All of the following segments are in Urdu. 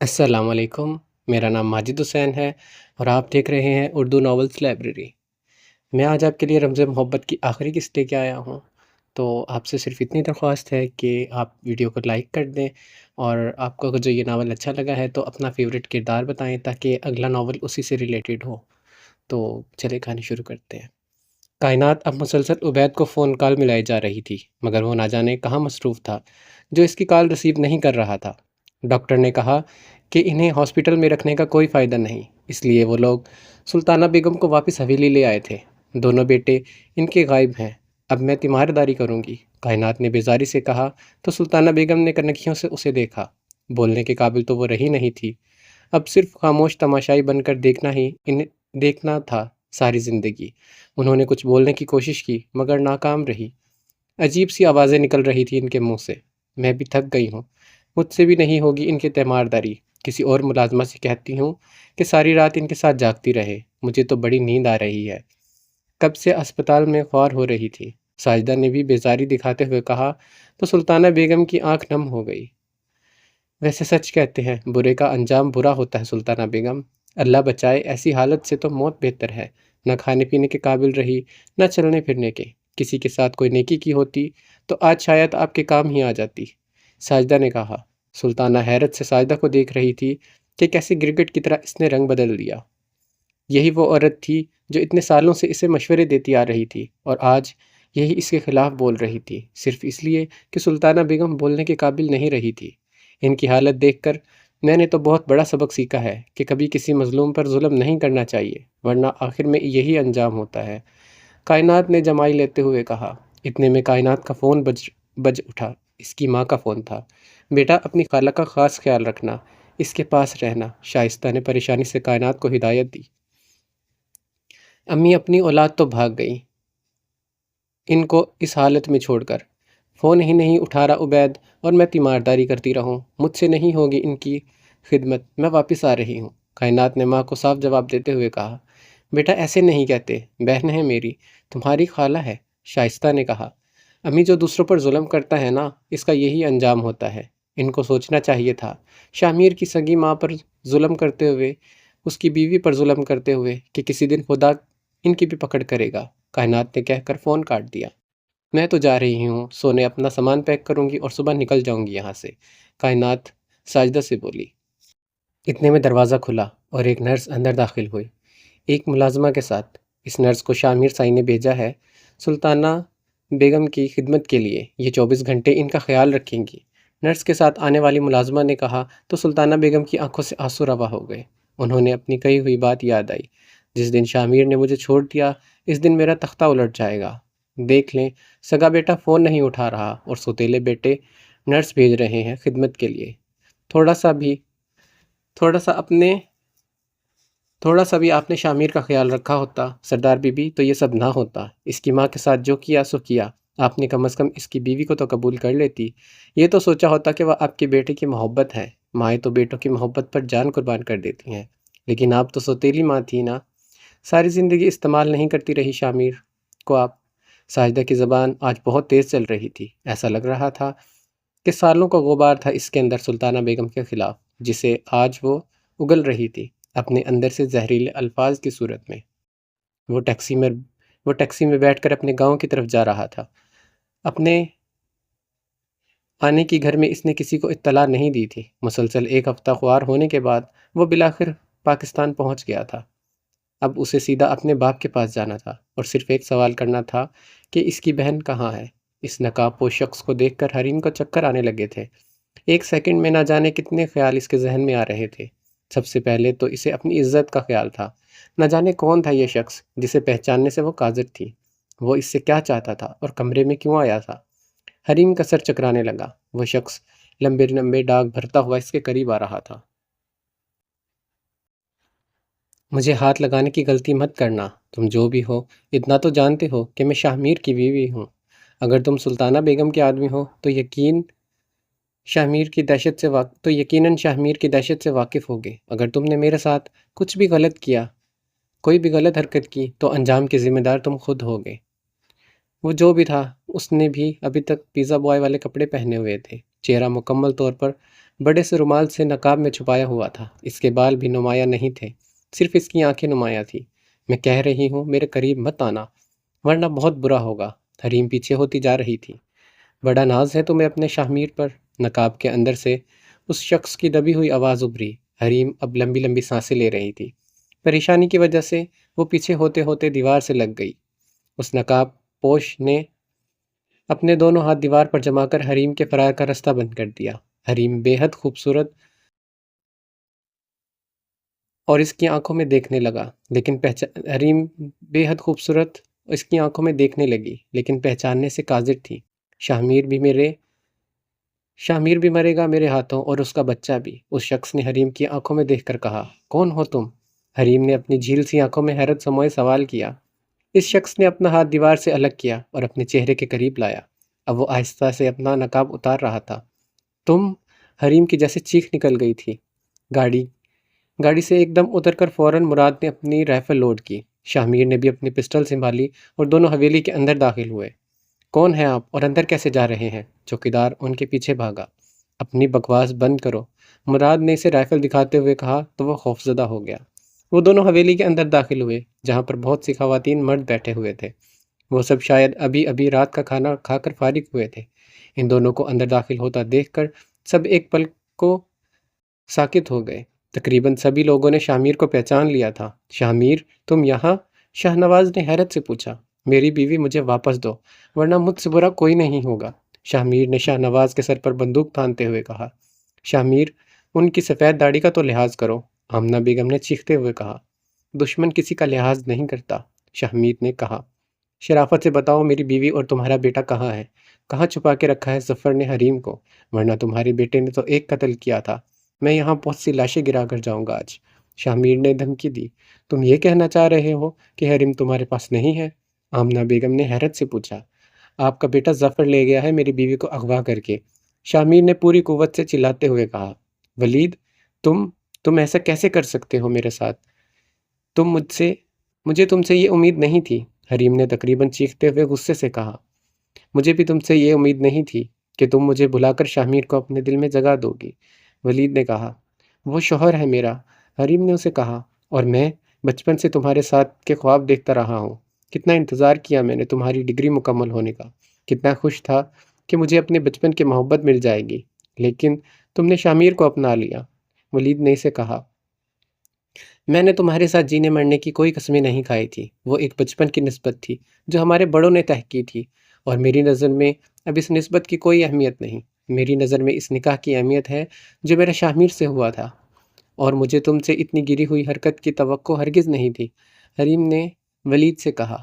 السلام علیکم، میرا نام ماجد حسین ہے اور آپ دیکھ رہے ہیں اردو ناولز لائبریری۔ میں آج آپ کے لیے رمز محبت کی آخری قسط لے کے آیا ہوں، تو آپ سے صرف اتنی درخواست ہے کہ آپ ویڈیو کو لائک کر دیں، اور آپ کو اگر جو یہ ناول اچھا لگا ہے تو اپنا فیوریٹ کردار بتائیں تاکہ اگلا ناول اسی سے ریلیٹڈ ہو۔ تو چلے کہانی شروع کرتے ہیں۔ کائنات اب مسلسل عبید کو فون کال ملائی جا رہی تھی، مگر وہ نہ جانے کہاں مصروف تھا جو اس کی کال ریسیو نہیں کر رہا تھا۔ ڈاکٹر نے کہا کہ انہیں ہاسپٹل میں رکھنے کا کوئی فائدہ نہیں، اس لیے وہ لوگ سلطانہ بیگم کو واپس حویلی لے آئے تھے۔ دونوں بیٹے ان کے غائب ہیں، اب میں تیمارداری کروں گی، کائنات نے بیزاری سے کہا تو سلطانہ بیگم نے کنکھیوں سے اسے دیکھا۔ بولنے کے قابل تو وہ رہی نہیں تھی، اب صرف خاموش تماشائی بن کر دیکھنا تھا ساری زندگی۔ انہوں نے کچھ بولنے کی کوشش کی مگر ناکام رہی۔ عجیب سی آوازیں نکل رہی تھی ان کے منہ سے۔ میں بھی تھک گئی ہوں، مجھ سے بھی نہیں ہوگی ان کی تیمارداری، کسی اور ملازمہ سے کہتی ہوں کہ ساری رات ان کے ساتھ جاگتی رہے، مجھے تو بڑی نیند آ رہی ہے۔ کب سے اسپتال میں خوار ہو رہی تھی، ساجدہ نے بھی بیزاری دکھاتے ہوئے کہا تو سلطانہ بیگم کی آنکھ نم ہو گئی۔ ویسے سچ کہتے ہیں برے کا انجام برا ہوتا ہے سلطانہ بیگم، اللہ بچائے، ایسی حالت سے تو موت بہتر ہے۔ نہ کھانے پینے کے قابل رہی، نہ چلنے پھرنے کے، کسی کے ساتھ کوئی نیکی کی ہوتی تو آج شاید آپ کے کام ہی آ جاتی، ساجدہ نے کہا۔ سلطانہ حیرت سے ساجدہ کو دیکھ رہی تھی کہ کیسے گرگٹ کی طرح اس نے رنگ بدل دیا۔ یہی وہ عورت تھی جو اتنے سالوں سے اسے مشورے دیتی آ رہی تھی، اور آج یہی اس کے خلاف بول رہی تھی، صرف اس لیے کہ سلطانہ بیگم بولنے کے قابل نہیں رہی تھی۔ ان کی حالت دیکھ کر میں نے تو بہت بڑا سبق سیکھا ہے کہ کبھی کسی مظلوم پر ظلم نہیں کرنا چاہیے، ورنہ آخر میں یہی انجام ہوتا ہے، کائنات نے جمائی لیتے ہوئے کہا۔ اتنے میں کائنات کا فون بج اٹھا، اس کی ماں کا فون تھا۔ بیٹا اپنی خالہ کا خاص خیال رکھنا، اس کے پاس رہنا، شائستہ نے پریشانی سے کائنات کو ہدایت دی۔ امی اپنی اولاد تو بھاگ گئی، ان کو اس حالت میں چھوڑ کر۔ فون ہی نہیں اٹھا رہا عبید، اور میں تیمارداری کرتی رہوں، مجھ سے نہیں ہوگی ان کی خدمت، میں واپس آ رہی ہوں، کائنات نے ماں کو صاف جواب دیتے ہوئے کہا۔ بیٹا ایسے نہیں کہتے، بہن ہے میری، تمہاری خالہ ہے، شائستہ نے کہا۔ امی جو دوسروں پر ظلم کرتا ہے نا، اس کا یہی انجام ہوتا ہے، ان کو سوچنا چاہیے تھا، شامیر کی سگی ماں پر ظلم کرتے ہوئے، اس کی بیوی پر ظلم کرتے ہوئے، کہ کسی دن خدا ان کی بھی پکڑ کرے گا، کائنات نے کہہ کر فون کاٹ دیا۔ میں تو جا رہی ہوں سونے، اپنا سامان پیک کروں گی اور صبح نکل جاؤں گی یہاں سے، کائنات ساجدہ سے بولی۔ اتنے میں دروازہ کھلا اور ایک نرس اندر داخل ہوئی، ایک ملازمہ کے ساتھ۔ اس نرس کو شامیر سائی نے بھیجا ہے سلطانہ بیگم کی خدمت کے لیے، یہ 24 گھنٹے ان کا خیال رکھیں گی، نرس کے ساتھ آنے والی ملازمہ نے کہا تو سلطانہ بیگم کی آنکھوں سے آنسو روا ہو گئے۔ انہوں نے اپنی کہی ہوئی بات یاد آئی، جس دن شامیر نے مجھے چھوڑ دیا اس دن میرا تختہ الٹ جائے گا۔ دیکھ لیں، سگا بیٹا فون نہیں اٹھا رہا اور سوتیلے بیٹے نرس بھیج رہے ہیں خدمت کے لیے، تھوڑا سا بھی آپ نے شامیر کا خیال رکھا ہوتا سردار بی بی تو یہ سب نہ ہوتا، اس کی ماں کے ساتھ جو کیا سو کیا، آپ نے کم از کم اس کی بیوی کو تو قبول کر لیتی، یہ تو سوچا ہوتا کہ وہ آپ کے بیٹے کی محبت ہے، مائیں تو بیٹوں کی محبت پر جان قربان کر دیتی ہیں، لیکن آپ تو سوتیلی ماں تھی نا، ساری زندگی استعمال نہیں کرتی رہی شامیر کو آپ۔ ساجدہ کی زبان آج بہت تیز چل رہی تھی، ایسا لگ رہا تھا کہ سالوں کا غبار تھا اس کے اندر سلطانہ بیگم کے خلاف، جسے آج وہ اگل رہی تھی اپنے اندر سے زہریلے الفاظ کی صورت میں۔ وہ ٹیکسی میں بیٹھ کر اپنے گاؤں کی طرف جا رہا تھا۔ اپنے آنے کی گھر میں اس نے کسی کو اطلاع نہیں دی تھی۔ مسلسل ایک ہفتہ خوار ہونے کے بعد وہ بالآخر پاکستان پہنچ گیا تھا۔ اب اسے سیدھا اپنے باپ کے پاس جانا تھا اور صرف ایک سوال کرنا تھا کہ اس کی بہن کہاں ہے۔ اس نقاب پوش شخص کو دیکھ کر حریم کو چکر آنے لگے تھے۔ ایک سیکنڈ میں نہ جانے کتنے خیال اس کے ذہن میں آ رہے تھے۔ سب سے پہلے تو اسے اپنی عزت کا خیال تھا، نہ جانے کون تھا یہ شخص جسے پہچاننے سے وہ قاصر تھی، وہ اس سے کیا چاہتا تھا اور کمرے میں کیوں آیا تھا۔ حریم کا سر چکرانے لگا، وہ شخص لمبے لمبے ڈاگ بھرتا ہوا اس کے قریب آ رہا تھا۔ مجھے ہاتھ لگانے کی غلطی مت کرنا، تم جو بھی ہو اتنا تو جانتے ہو کہ میں شاہ میر کی بیوی ہوں، اگر تم سلطانہ بیگم کے آدمی ہو تو یقیناً شاہ میر کی دہشت سے واقف ہوگے، اگر تم نے میرے ساتھ کچھ بھی غلط کیا، کوئی بھی غلط حرکت کی تو انجام کے ذمہ دار تم خود ہوگے۔ وہ جو بھی تھا، اس نے بھی ابھی تک پیزا بوائے والے کپڑے پہنے ہوئے تھے، چہرہ مکمل طور پر بڑے سے رومال سے نقاب میں چھپایا ہوا تھا۔ اس کے بال بھی نمایاں نہیں تھے، صرف اس کی آنکھیں نمایاں تھیں۔ میں کہہ رہی ہوں میرے قریب مت آنا ورنہ بہت برا ہوگا۔ حریم پیچھے ہوتی جا رہی تھی۔ بڑا ناز ہے تمہیں اپنے شاہمیر پر؟ نقاب کے اندر سے اس شخص کی دبی ہوئی آواز ابھری۔ حریم اب لمبی لمبی سانسیں لے رہی تھی۔ پریشانی کی وجہ سے وہ پیچھے ہوتے ہوتے دیوار سے لگ گئی۔ اس نقاب پوش نے اپنے دونوں ہاتھ دیوار پر جما کر حریم کے فرار کا راستہ بند کر دیا۔ حریم بے حد خوبصورت اور اس کی آنکھوں میں دیکھنے لگا لیکن حریم بے حد خوبصورت اس کی آنکھوں میں دیکھنے لگی لیکن پہچاننے سے قاصر تھی۔ شاہمیر بھی مرے گا میرے ہاتھوں، اور اس کا بچہ بھی، اس شخص نے حریم کی آنکھوں میں دیکھ کر کہا۔ کون ہو تم؟ حریم نے اپنی جھیل سی آنکھوں میں حیرت سموئے سوال کیا۔ اس شخص نے اپنا ہاتھ دیوار سے الگ کیا اور اپنے چہرے کے قریب لایا۔ اب وہ آہستہ سے اپنا نقاب اتار رہا تھا۔ تم؟ حریم کی جیسے چیخ نکل گئی تھی۔ گاڑی سے ایک دم اتر کر فوراً مراد نے اپنی رائفل لوڈ کی۔ شاہمیر نے بھی اپنی پسٹل سنبھالی اور دونوں حویلی کے اندر داخل ہوئے۔ کون ہیں آپ اور اندر کیسے جا رہے ہیں؟ چوکیدار ان کے پیچھے بھاگا۔ اپنی بکواس بند کرو، مراد نے اسے رائفل دکھاتے ہوئے کہا تو وہ خوفزدہ ہو گیا۔ وہ دونوں حویلی کے اندر داخل ہوئے جہاں پر بہت سی خواتین مرد بیٹھے ہوئے تھے۔ وہ سب شاید ابھی رات کا کھانا کھا کر فارغ ہوئے تھے۔ ان دونوں کو اندر داخل ہوتا دیکھ کر سب ایک پل کو ساکت ہو گئے۔ تقریباً سبھی لوگوں نے شاہمیر کو پہچان لیا تھا۔ شاہمیر تم یہاں؟ شاہ نواز نے حیرت سے پوچھا۔ میری بیوی مجھے واپس دو ورنہ مجھ سے برا کوئی نہیں ہوگا، شاہمیر نے شاہ نواز کے سر پر بندوق تھامتے ہوئے کہا۔ شاہمیر ان کی سفید داڑھی کا تو لحاظ کرو، آمنہ بیگم نے چیختے ہوئے کہا۔ دشمن کسی کا لحاظ نہیں کرتا، شاہمیر نے کہا۔ شرافت سے بتاؤ میری بیوی اور تمہارا بیٹا کہاں ہے؟ کہاں چھپا کے رکھا ہے ظفر نے حریم کو؟ ورنہ تمہارے بیٹے نے تو ایک قتل کیا تھا، میں یہاں بہت سی لاشیں گرا کر جاؤں گا آج، شاہمیر نے دھمکی دی۔ تم یہ کہنا چاہ رہے ہو کہ حریم تمہارے پاس نہیں ہے؟ آمنہ بیگم نے حیرت سے پوچھا۔ آپ کا بیٹا ظفر لے گیا ہے میری بیوی کو اغوا کر کے، شاہمیر نے پوری قوت سے چلاتے ہوئے کہا۔ ولید تم ایسا کیسے کر سکتے ہو میرے ساتھ؟ مجھے تم سے یہ امید نہیں تھی، حریم نے تقریباً چیختے ہوئے غصے سے کہا۔ مجھے بھی تم سے یہ امید نہیں تھی کہ تم مجھے بلا کر شاہمیر کو اپنے دل میں جگہ دو گی، ولید نے کہا۔ وہ شوہر ہے میرا، حریم نے اسے کہا، اور میں بچپن سے تمہارے ساتھ کے خواب دیکھتا رہا ہوں۔ کتنا انتظار کیا میں نے تمہاری ڈگری مکمل ہونے کا، کتنا خوش تھا کہ مجھے اپنے بچپن کی محبت مل جائے گی، لیکن تم نے شاہمیر کو اپنا لیا، ولید نے اسے کہا۔ میں نے تمہارے ساتھ جینے مرنے کی کوئی قسمیں نہیں کھائی تھی، وہ ایک بچپن کی نسبت تھی جو ہمارے بڑوں نے طے کی تھی، اور میری نظر میں اب اس نسبت کی کوئی اہمیت نہیں۔ میری نظر میں اس نکاح کی اہمیت ہے جو میرا شاہمیر سے ہوا تھا، اور مجھے تم سے اتنی گری ہوئی حرکت کی توقع ہرگز نہیں تھی، حریم نے ولید سے کہا۔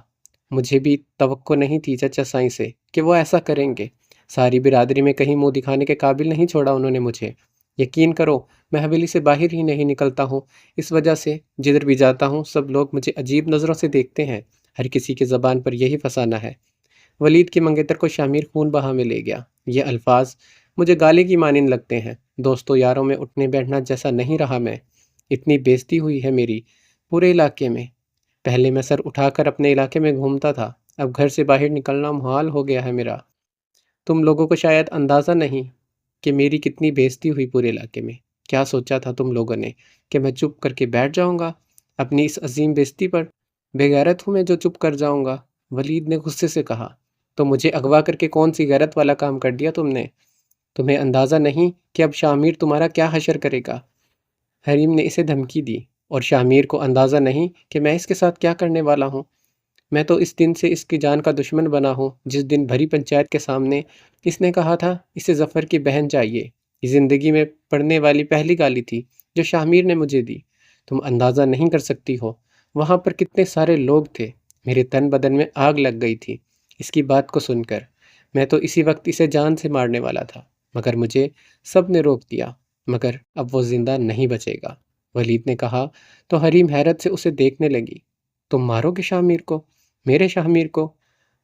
مجھے بھی توقع نہیں تھی چچا سائیں سے کہ وہ ایسا کریں گے، ساری برادری میں کہیں منہ دکھانے کے قابل نہیں چھوڑا انہوں نے مجھے۔ یقین کرو میں حویلی سے باہر ہی نہیں نکلتا ہوں، اس وجہ سے جدھر بھی جاتا ہوں سب لوگ مجھے عجیب نظروں سے دیکھتے ہیں، ہر کسی کی زبان پر یہی فسانہ ہے۔ ولید کی منگیتر کو شاہمیر خون بہا میں لے گیا۔ یہ الفاظ مجھے گالی کی مانند لگتے ہیں، دوستوں یاروں میں اٹھنے بیٹھنا جیسا نہیں رہا میں، اتنی بےزتی ہوئی ہے میری پورے علاقے میں۔ پہلے میں سر اٹھا کر اپنے علاقے میں گھومتا تھا، اب گھر سے باہر نکلنا محال ہو گیا ہے میرا۔ تم لوگوں کو شاید اندازہ نہیں کہ میری کتنی بےزتی ہوئی پورے علاقے میں۔ کیا سوچا تھا تم لوگوں نے کہ میں چپ کر کے بیٹھ جاؤں گا اپنی اس عظیم بےزتی پر؟ بے غیرت ہوں میں جو چپ کر جاؤں گا، ولید نے غصے سے کہا۔ تو مجھے اغوا کر کے کون سی غیرت والا کام کر دیا تم نے؟ تمہیں اندازہ نہیں کہ اب شاہمیر تمہارا کیا حشر کرے گا، حریم نے اسے دھمکی دی۔ اور شاہمیر کو اندازہ نہیں کہ میں اس کے ساتھ کیا کرنے والا ہوں؟ میں تو اس دن سے اس کی جان کا دشمن بنا ہوں جس دن بھری پنچایت کے سامنے اس نے کہا تھا اسے ظفر کی بہن چاہیے۔ یہ زندگی میں پڑھنے والی پہلی گالی تھی جو شاہمیر نے مجھے دی۔ تم اندازہ نہیں کر سکتی ہو وہاں پر کتنے سارے لوگ تھے، میرے تن بدن میں آگ لگ گئی تھی اس کی بات کو سن کر۔ میں تو اسی وقت اسے جان سے مارنے والا تھا مگر مجھے سب نے روک دیا، مگر اب وہ زندہ نہیں بچے گا، ولید نے کہا تو حریم حیرت سے اسے دیکھنے لگی۔ تم مارو گے شاہمیر کو، میرے شاہمیر کو؟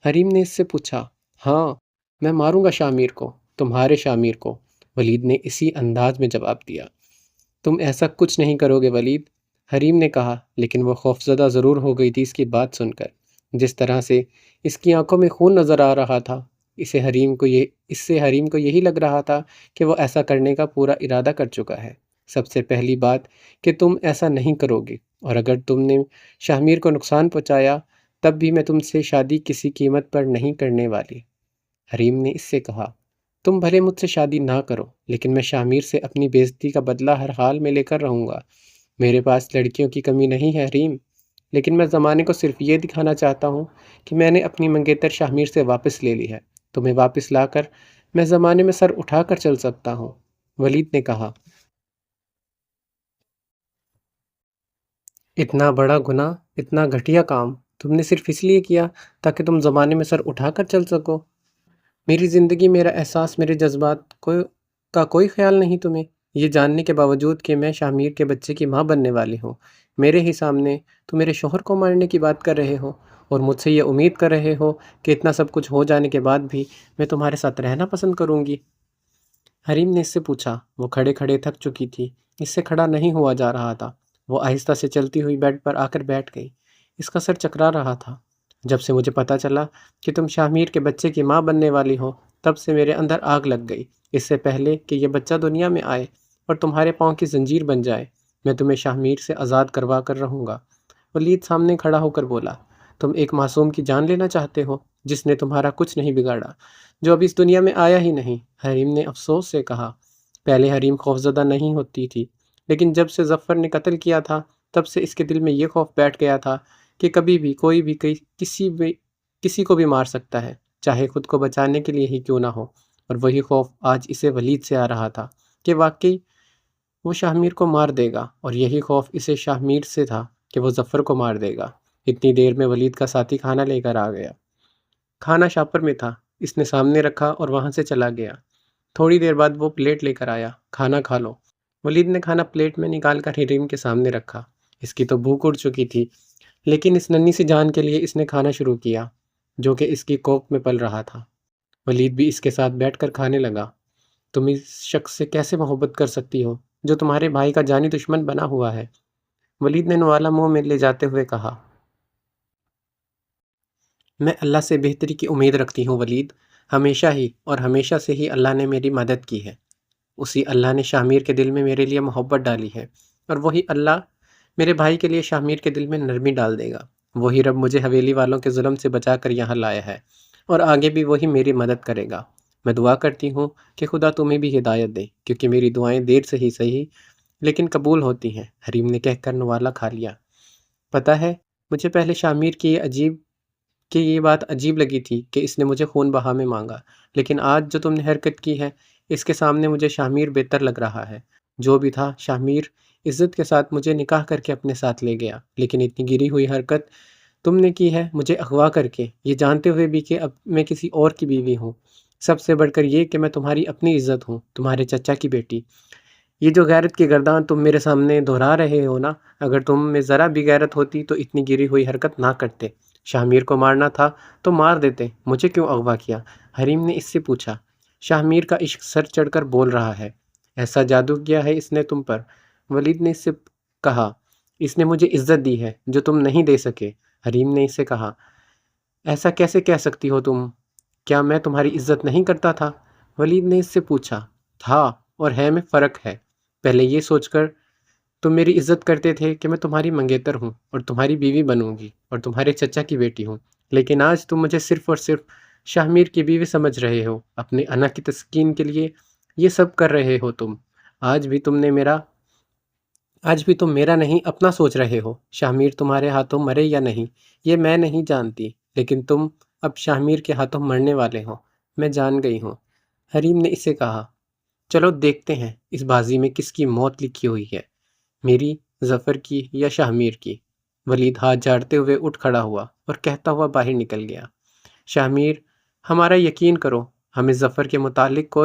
حریم نے اس سے پوچھا۔ ہاں میں ماروں گا شاہمیر کو، تمہارے شاہمیر کو، ولید نے اسی انداز میں جواب دیا۔ تم ایسا کچھ نہیں کرو گے ولید، حریم نے کہا، لیکن وہ خوفزدہ ضرور ہو گئی تھی اس کی بات سن کر۔ جس طرح سے اس کی آنکھوں میں خون نظر آ رہا تھا اس سے حریم کو یہی لگ رہا تھا کہ وہ ایسا کرنے کا پورا ارادہ کر چکا ہے۔ سب سے پہلی بات کہ تم ایسا نہیں کرو گے، اور اگر تم نے شاہ میر کو نقصان پہنچایا تب بھی میں تم سے شادی کسی قیمت پر نہیں کرنے والی۔ حریم نے اس سے کہا، تم بھلے مجھ سے شادی نہ کرو، لیکن میں شاہ میر سے اپنی بے عزتی کا بدلہ ہر حال میں لے کر رہوں گا۔ میرے پاس لڑکیوں کی کمی نہیں ہے حریم، لیکن میں زمانے کو صرف یہ دکھانا چاہتا ہوں کہ میں نے اپنی منگیتر شاہ میر سے واپس لے لی ہے۔ تمہیں واپس لا کر میں زمانے میں سر اٹھا کر چل سکتا ہوں۔ ولید نے کہا، اتنا بڑا گناہ، اتنا گھٹیا کام تم نے صرف اس لیے کیا تاکہ تم زمانے میں سر اٹھا کر چل سکو؟ میری زندگی، میرا احساس، میرے جذبات کا کوئی خیال نہیں تمہیں؟ یہ جاننے کے باوجود کہ میں شاہ میر کے بچے کی ماں بننے والی ہوں، میرے ہی سامنے تو میرے شوہر کو مارنے کی بات کر رہے ہو، اور مجھ سے یہ امید کر رہے ہو کہ اتنا سب کچھ ہو جانے کے بعد بھی میں تمہارے ساتھ رہنا پسند کروں گی؟ حریم نے اس سے پوچھا۔ وہ کھڑے کھڑے تھک چکی تھی، اس سے کھڑا نہیں ہوا جا رہا تھا۔ وہ آہستہ سے چلتی ہوئی بیڈ پر آ کر بیٹھ گئی۔ اس کا سر چکرا رہا تھا۔ جب سے مجھے پتہ چلا کہ تم شاہ میر کے بچے کی ماں بننے والی ہو، تب سے میرے اندر آگ لگ گئی۔ اس سے پہلے کہ یہ بچہ دنیا میں آئے اور تمہارے پاؤں کی زنجیر بن جائے، میں تمہیں شاہ میر سے آزاد کروا کر رہوں گا۔ ولید سامنے کھڑا ہو کر بولا، تم ایک معصوم کی جان لینا چاہتے ہو جس نے تمہارا کچھ نہیں بگاڑا، جو اب اس دنیا میں آیا ہی نہیں؟ حریم نے افسوس سے کہا۔ پہلے حریم خوفزدہ نہیں ہوتی تھی، لیکن جب سے ظفر نے قتل کیا تھا تب سے اس کے دل میں یہ خوف بیٹھ گیا تھا کہ کبھی بھی کوئی بھی کسی کو بھی مار سکتا ہے، چاہے خود کو بچانے کے لیے ہی کیوں نہ ہو۔ اور وہی خوف آج اسے ولید سے آ رہا تھا کہ واقعی وہ شاہ میر کو مار دے گا، اور یہی خوف اسے شاہ میر سے تھا کہ وہ ظفر کو مار دے گا۔ اتنی دیر میں ولید کا ساتھی کھانا لے کر آ گیا۔ کھانا شاپر میں تھا، اس نے سامنے رکھا اور وہاں سے چلا گیا۔ تھوڑی دیر بعد وہ پلیٹ لے کر آیا۔ کھانا کھا لو۔ ولید نے کھانا پلیٹ میں نکال کر حریم کے سامنے رکھا۔ اس کی تو بھوک اڑ چکی تھی، لیکن اس ننھی سی جان کے لیے اس نے کھانا شروع کیا جو کہ اس کی کوکھ میں پل رہا تھا۔ ولید بھی اس کے ساتھ بیٹھ کر کھانے لگا۔ تم اس شخص سے کیسے محبت کر سکتی ہو جو تمہارے بھائی کا جانی دشمن بنا ہوا ہے؟ ولید نے نوالا منہ میں لے جاتے ہوئے کہا، میں اللہ سے بہتری کی امید رکھتی ہوں ولید، ہمیشہ ہی اور ہمیشہ سے ہی اللہ نے میری مدد کی ہے۔ اسی اللہ نے شاہ میر کے دل میں میرے لیے محبت ڈالی ہے، اور وہی اللہ میرے بھائی کے لیے شاہ میر کے دل میں نرمی ڈال دے گا۔ وہی رب مجھے حویلی والوں کے ظلم سے بچا کر یہاں لایا ہے، اور آگے بھی وہی میری مدد کرے گا۔ میں دعا کرتی ہوں کہ خدا تمہیں بھی ہدایت دے، کیونکہ میری دعائیں دیر سے ہی صحیح لیکن قبول ہوتی ہیں۔ حریم نے کہہ کر نوالا کھا لیا۔ پتہ ہے، مجھے پہلے شاہ میر کی یہ بات عجیب لگی تھی کہ اس نے مجھے خون بہا میں مانگا، لیکن آج جو تم نے حرکت کی ہے اس کے سامنے مجھے شاہ میر بہتر لگ رہا ہے۔ جو بھی تھا، شاہ میر عزت کے ساتھ مجھے نکاح کر کے اپنے ساتھ لے گیا، لیکن اتنی گری ہوئی حرکت تم نے کی ہے مجھے اغوا کر کے، یہ جانتے ہوئے بھی کہ اب میں کسی اور کی بیوی ہوں۔ سب سے بڑھ کر یہ کہ میں تمہاری اپنی عزت ہوں، تمہارے چچا کی بیٹی۔ یہ جو غیرت کی گردان تم میرے سامنے دہرا رہے ہو نا، اگر تم میں ذرا بھی غیرت ہوتی تو اتنی گری ہوئی حرکت نہ کرتے۔ شاہ میر کو مارنا تھا تو مار دیتے، مجھے کیوں اغوا کیا؟ حریم نے اس سے پوچھا۔ شاہ میر کا عشق سر چڑھ کر بول رہا ہے، ایسا جادو کیا ہے اس نے تم پر؟ ولید نے اس سے کہا، اس نے مجھے عزت دی ہے جو تم نہیں دے سکے۔ حریم نے اس سے کہا، ایسا کیسے کہہ سکتی ہو تم؟ کیا میں تمہاری عزت نہیں کرتا تھا؟ ولید نے اس سے پوچھا۔ تھا اور ہے میں فرق ہے۔ پہلے یہ سوچ کر تم میری عزت کرتے تھے کہ میں تمہاری منگیتر ہوں اور تمہاری بیوی بنوں گی اور تمہارے چچا کی بیٹی ہوں، لیکن آج تم مجھے صرف اور صرف شاہ میر کی بیوی سمجھ رہے ہو۔ اپنے انا کی تسکین کے لیے یہ سب کر رہے ہو تم۔ آج بھی تم میرا نہیں اپنا سوچ رہے ہو۔ شاہ میر تمہارے ہاتھوں مرے یا نہیں یہ میں نہیں جانتی، لیکن تم اب شاہ میر کے ہاتھوں مرنے والے ہو، میں جان گئی ہوں۔ حریم نے اسے کہا، چلو دیکھتے ہیں اس بازی میں کس کی موت لکھی ہوئی ہے، میری، ظفر کی یا شاہ میر کی؟ ولید ہاتھ جھاڑتے ہوئے اٹھ کھڑا ہوا اور کہتا ہوا باہر نکل گیا۔ شاہ میر، ہمارا یقین کرو، ہمیں ظفر کے متعلق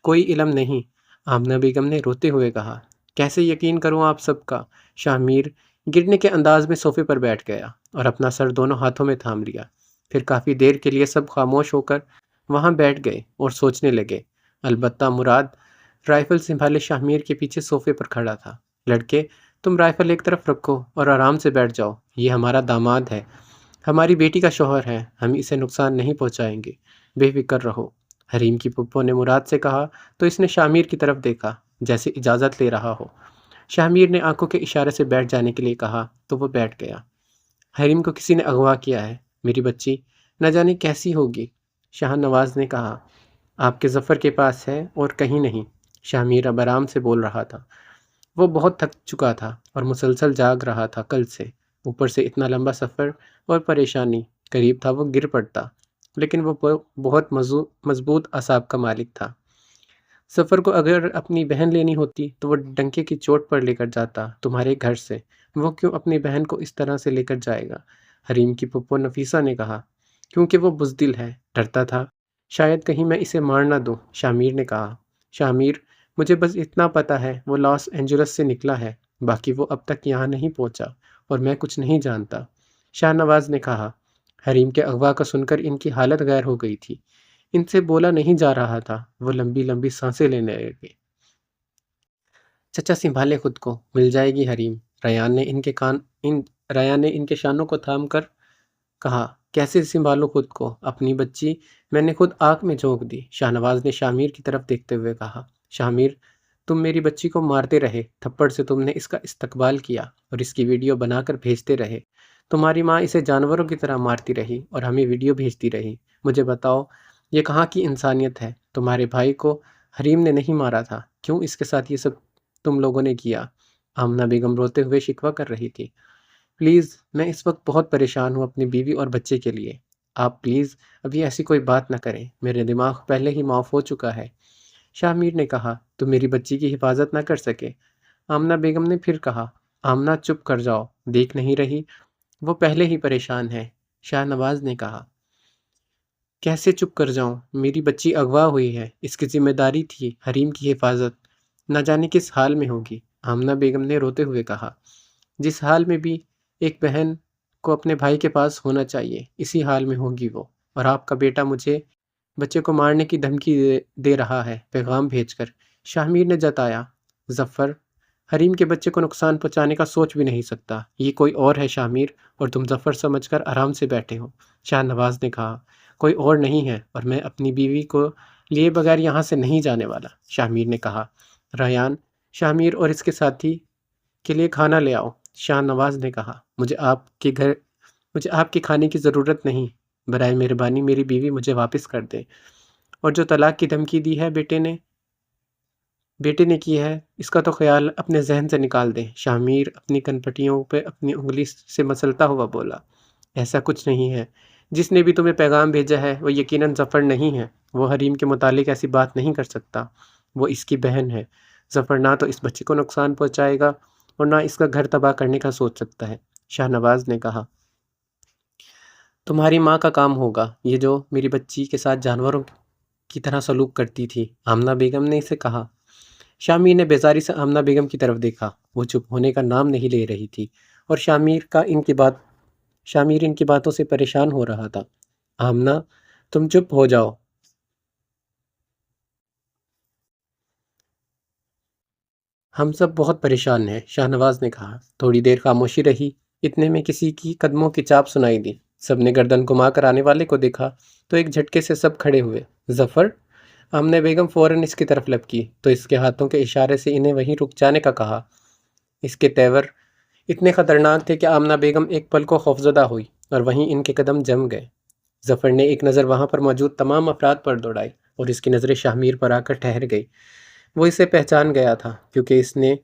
کوئی علم نہیں، آمنہ بیگم نے روتے ہوئے کہا۔ کیسے یقین کروں آپ سب کا؟ شاہ میر گرنے کے انداز میں صوفے پر بیٹھ گیا اور اپنا سر دونوں ہاتھوں میں تھام لیا۔ پھر کافی دیر کے لیے سب خاموش ہو کر وہاں بیٹھ گئے اور سوچنے لگے، البتہ مراد رائفل سنبھالے شاہ میر کے پیچھے صوفے پر کھڑا تھا۔ لڑکے، تم رائفل ایک طرف رکھو اور آرام سے بیٹھ جاؤ، یہ ہمارا داماد ہے، ہماری بیٹی کا شوہر ہے، ہم اسے نقصان نہیں پہنچائیں گے۔ بے فکر رہو۔ حریم کی پھپھو نے مراد سے کہا تو اس نے شامیر کی طرف دیکھا جیسے اجازت لے رہا ہو۔ شامیر نے آنکھوں کے اشارے سے بیٹھ جانے کے لیے کہا تو وہ بیٹھ گیا۔ حریم کو کسی نے اغوا کیا ہے، میری بچی نہ جانے کیسی ہوگی، شاہ نواز نے کہا۔ آپ کے ظفر کے پاس ہے اور کہیں نہیں، شامیر اب آرام سے بول رہا تھا۔ وہ بہت تھک چکا تھا اور مسلسل جاگ رہا تھا کل سے، اوپر سے اتنا لمبا سفر اور پریشانی، قریب تھا وہ گر پڑتا، لیکن وہ بہت مضبوط اعصاب کا مالک تھا۔ سفر کو اگر اپنی بہن لینی ہوتی تو وہ ڈنکے کی چوٹ پر لے کر جاتا تمہارے گھر سے، وہ کیوں اپنی بہن کو اس طرح سے لے کر جائے گا؟ حریم کی پھپھو نفیسہ نے کہا۔ کیونکہ وہ بزدل ہے، ڈرتا تھا شاید کہیں میں اسے مار نہ دوں، شامیر نے کہا۔ شامیر، مجھے بس اتنا پتا ہے وہ لاس اینجلس سے نکلا ہے، باقی وہ اب تک یہاں نہیں پہنچا اور میں کچھ نہیں جانتا، شاہ نواز نے کہا۔ حریم کے اغوا کا سن کر ان کی حالت غیر ہو گئی تھی، ان سے بولا نہیں جا رہا تھا، وہ لمبی لمبی سانسیں لینے لگے۔ چچا سنبھالے خود کو، مل جائے گی حریم، ریان نے ان کے شانوں کو تھام کر کہا۔ کیسے سنبھالو خود کو، اپنی بچی میں نے خود آنکھ میں جھونک دی، شاہ نواز نے شامیر کی طرف دیکھتے ہوئے کہا۔ شامیر، تم میری بچی کو مارتے رہے، تھپڑ سے تم نے اس کا استقبال کیا اور اس کی ویڈیو بنا کر بھیجتے رہے، تمہاری ماں اسے جانوروں کی طرح مارتی رہی اور ہمیں ویڈیو بھیجتی رہی۔ مجھے بتاؤ یہ کہاں کی انسانیت ہے؟ تمہارے بھائی کو حریم نے نہیں مارا تھا، کیوں اس کے ساتھ یہ سب تم لوگوں نے کیا؟ آمنہ بیگم روتے ہوئے شکوہ کر رہی تھی۔ پلیز، میں اس وقت بہت پریشان ہوں اپنی بیوی اور بچے کے لیے، آپ پلیز ابھی ایسی کوئی بات نہ کریں، میرے دماغ پہلے ہی معاف ہو چکا ہے، شامیر نے کہا۔ تم میری بچی کی حفاظت نہ کر سکے، آمنہ بیگم نے پھر کہا۔ آمنہ چپ کر جاؤ، دیکھ نہیں رہی وہ پہلے ہی پریشان ہے، شاہ نواز نے کہا۔ کیسے چپ کر جاؤں، میری بچی اغوا ہوئی ہے، اس کی ذمہ داری تھی حریم کی حفاظت، نہ جانے کس حال میں ہوگی، آمنہ بیگم نے روتے ہوئے کہا۔ جس حال میں بھی ایک بہن کو اپنے بھائی کے پاس ہونا چاہیے، اسی حال میں ہوگی وہ، اور آپ کا بیٹا مجھے بچے کو مارنے کی دھمکی دے رہا ہے پیغام بھیج کر، شامیر نے جتایا۔ ظفر حریم کے بچے کو نقصان پہنچانے کا سوچ بھی نہیں سکتا، یہ کوئی اور ہے شامیر، اور تم ظفر سمجھ کر آرام سے بیٹھے ہو، شاہ نواز نے کہا۔ کوئی اور نہیں ہے اور میں اپنی بیوی کو لیے بغیر یہاں سے نہیں جانے والا، شامیر نے کہا۔ ریان، شامیر اور اس کے ساتھی کے لیے کھانا لے آؤ، شاہ نواز نے کہا۔ مجھے آپ کے کھانے کی ضرورت نہیں، برائے مہربانی میری بیوی مجھے واپس کر دے، اور جو طلاق کی دھمکی دی ہے بیٹے نے کی ہے، اس کا تو خیال اپنے ذہن سے نکال دیں، شامیر اپنی کنپٹیوں پہ اپنی انگلی سے مسلتا ہوا بولا۔ ایسا کچھ نہیں ہے، جس نے بھی تمہیں پیغام بھیجا ہے وہ یقیناً ظفر نہیں ہے، وہ حریم کے متعلق ایسی بات نہیں کر سکتا، وہ اس کی بہن ہے، ظفر نہ تو اس بچے کو نقصان پہنچائے گا اور نہ اس کا گھر تباہ کرنے کا سوچ سکتا ہے، شاہ نواز نے کہا۔ تمہاری ماں کا کام ہوگا یہ جو میری بچی کے ساتھ جانوروں کی طرح سلوک کرتی تھی، آمنہ بیگم نے اسے کہا۔ شامیر نے بیزاری سے آمنہ بیگم کی طرف دیکھا، وہ چپ ہونے کا نام نہیں لے رہی تھی اور شامیر ان کی باتوں سے پریشان ہو رہا تھا۔ آمنہ، تم چپ ہو جاؤ، ہم سب بہت پریشان ہیں، شاہ نواز نے کہا۔ تھوڑی دیر خاموشی رہی، اتنے میں کسی کی قدموں کی چاپ سنائی دی، سب نے گردن گھما کر آنے والے کو دیکھا تو ایک جھٹکے سے سب کھڑے ہوئے۔ ظفر، آمنہ بیگم فوراً اس کی طرف لپکی تو اس کے ہاتھوں کے اشارے سے انہیں وہیں رک جانے کا کہا۔ اس کے تیور اتنے خطرناک تھے کہ آمنہ بیگم ایک پل کو خوفزدہ ہوئی اور وہیں ان کے قدم جم گئے۔ ظفر نے ایک نظر وہاں پر موجود تمام افراد پر دوڑائی اور اس کی نظریں شامیر پر آ کر ٹھہر گئی۔ وہ اسے پہچان گیا تھا کیونکہ اس نے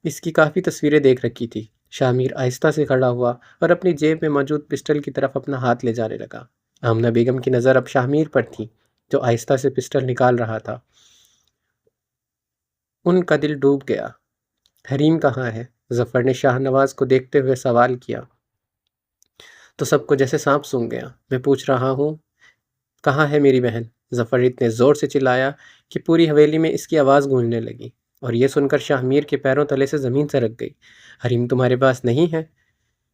اس کی کافی تصویریں دیکھ رکھی تھی۔ شامیر آہستہ سے کھڑا ہوا اور اپنی جیب میں موجود پسٹل کی طرف اپنا ہاتھ لے جانے لگا۔ آمنہ بیگم کی نظر اب شامیر پر تھی جو آہستہ سے پسٹل نکال رہا تھا۔ ان کا دل ڈوب گیا۔ حریم کہاں ہے؟ ظفر نے شاہ نواز کو دیکھتے ہوئے سوال کیا تو سب کو جیسے سانپ سونگھ گیا۔ میں پوچھ رہا ہوں کہاں ہے میری بہن؟ ظفر اتنے زور سے چلایا کہ پوری حویلی میں اس کی آواز گونجنے لگی اور یہ سن کر شامیر کے پیروں تلے سے زمین سرک گئی۔ حریم تمہارے پاس نہیں ہے؟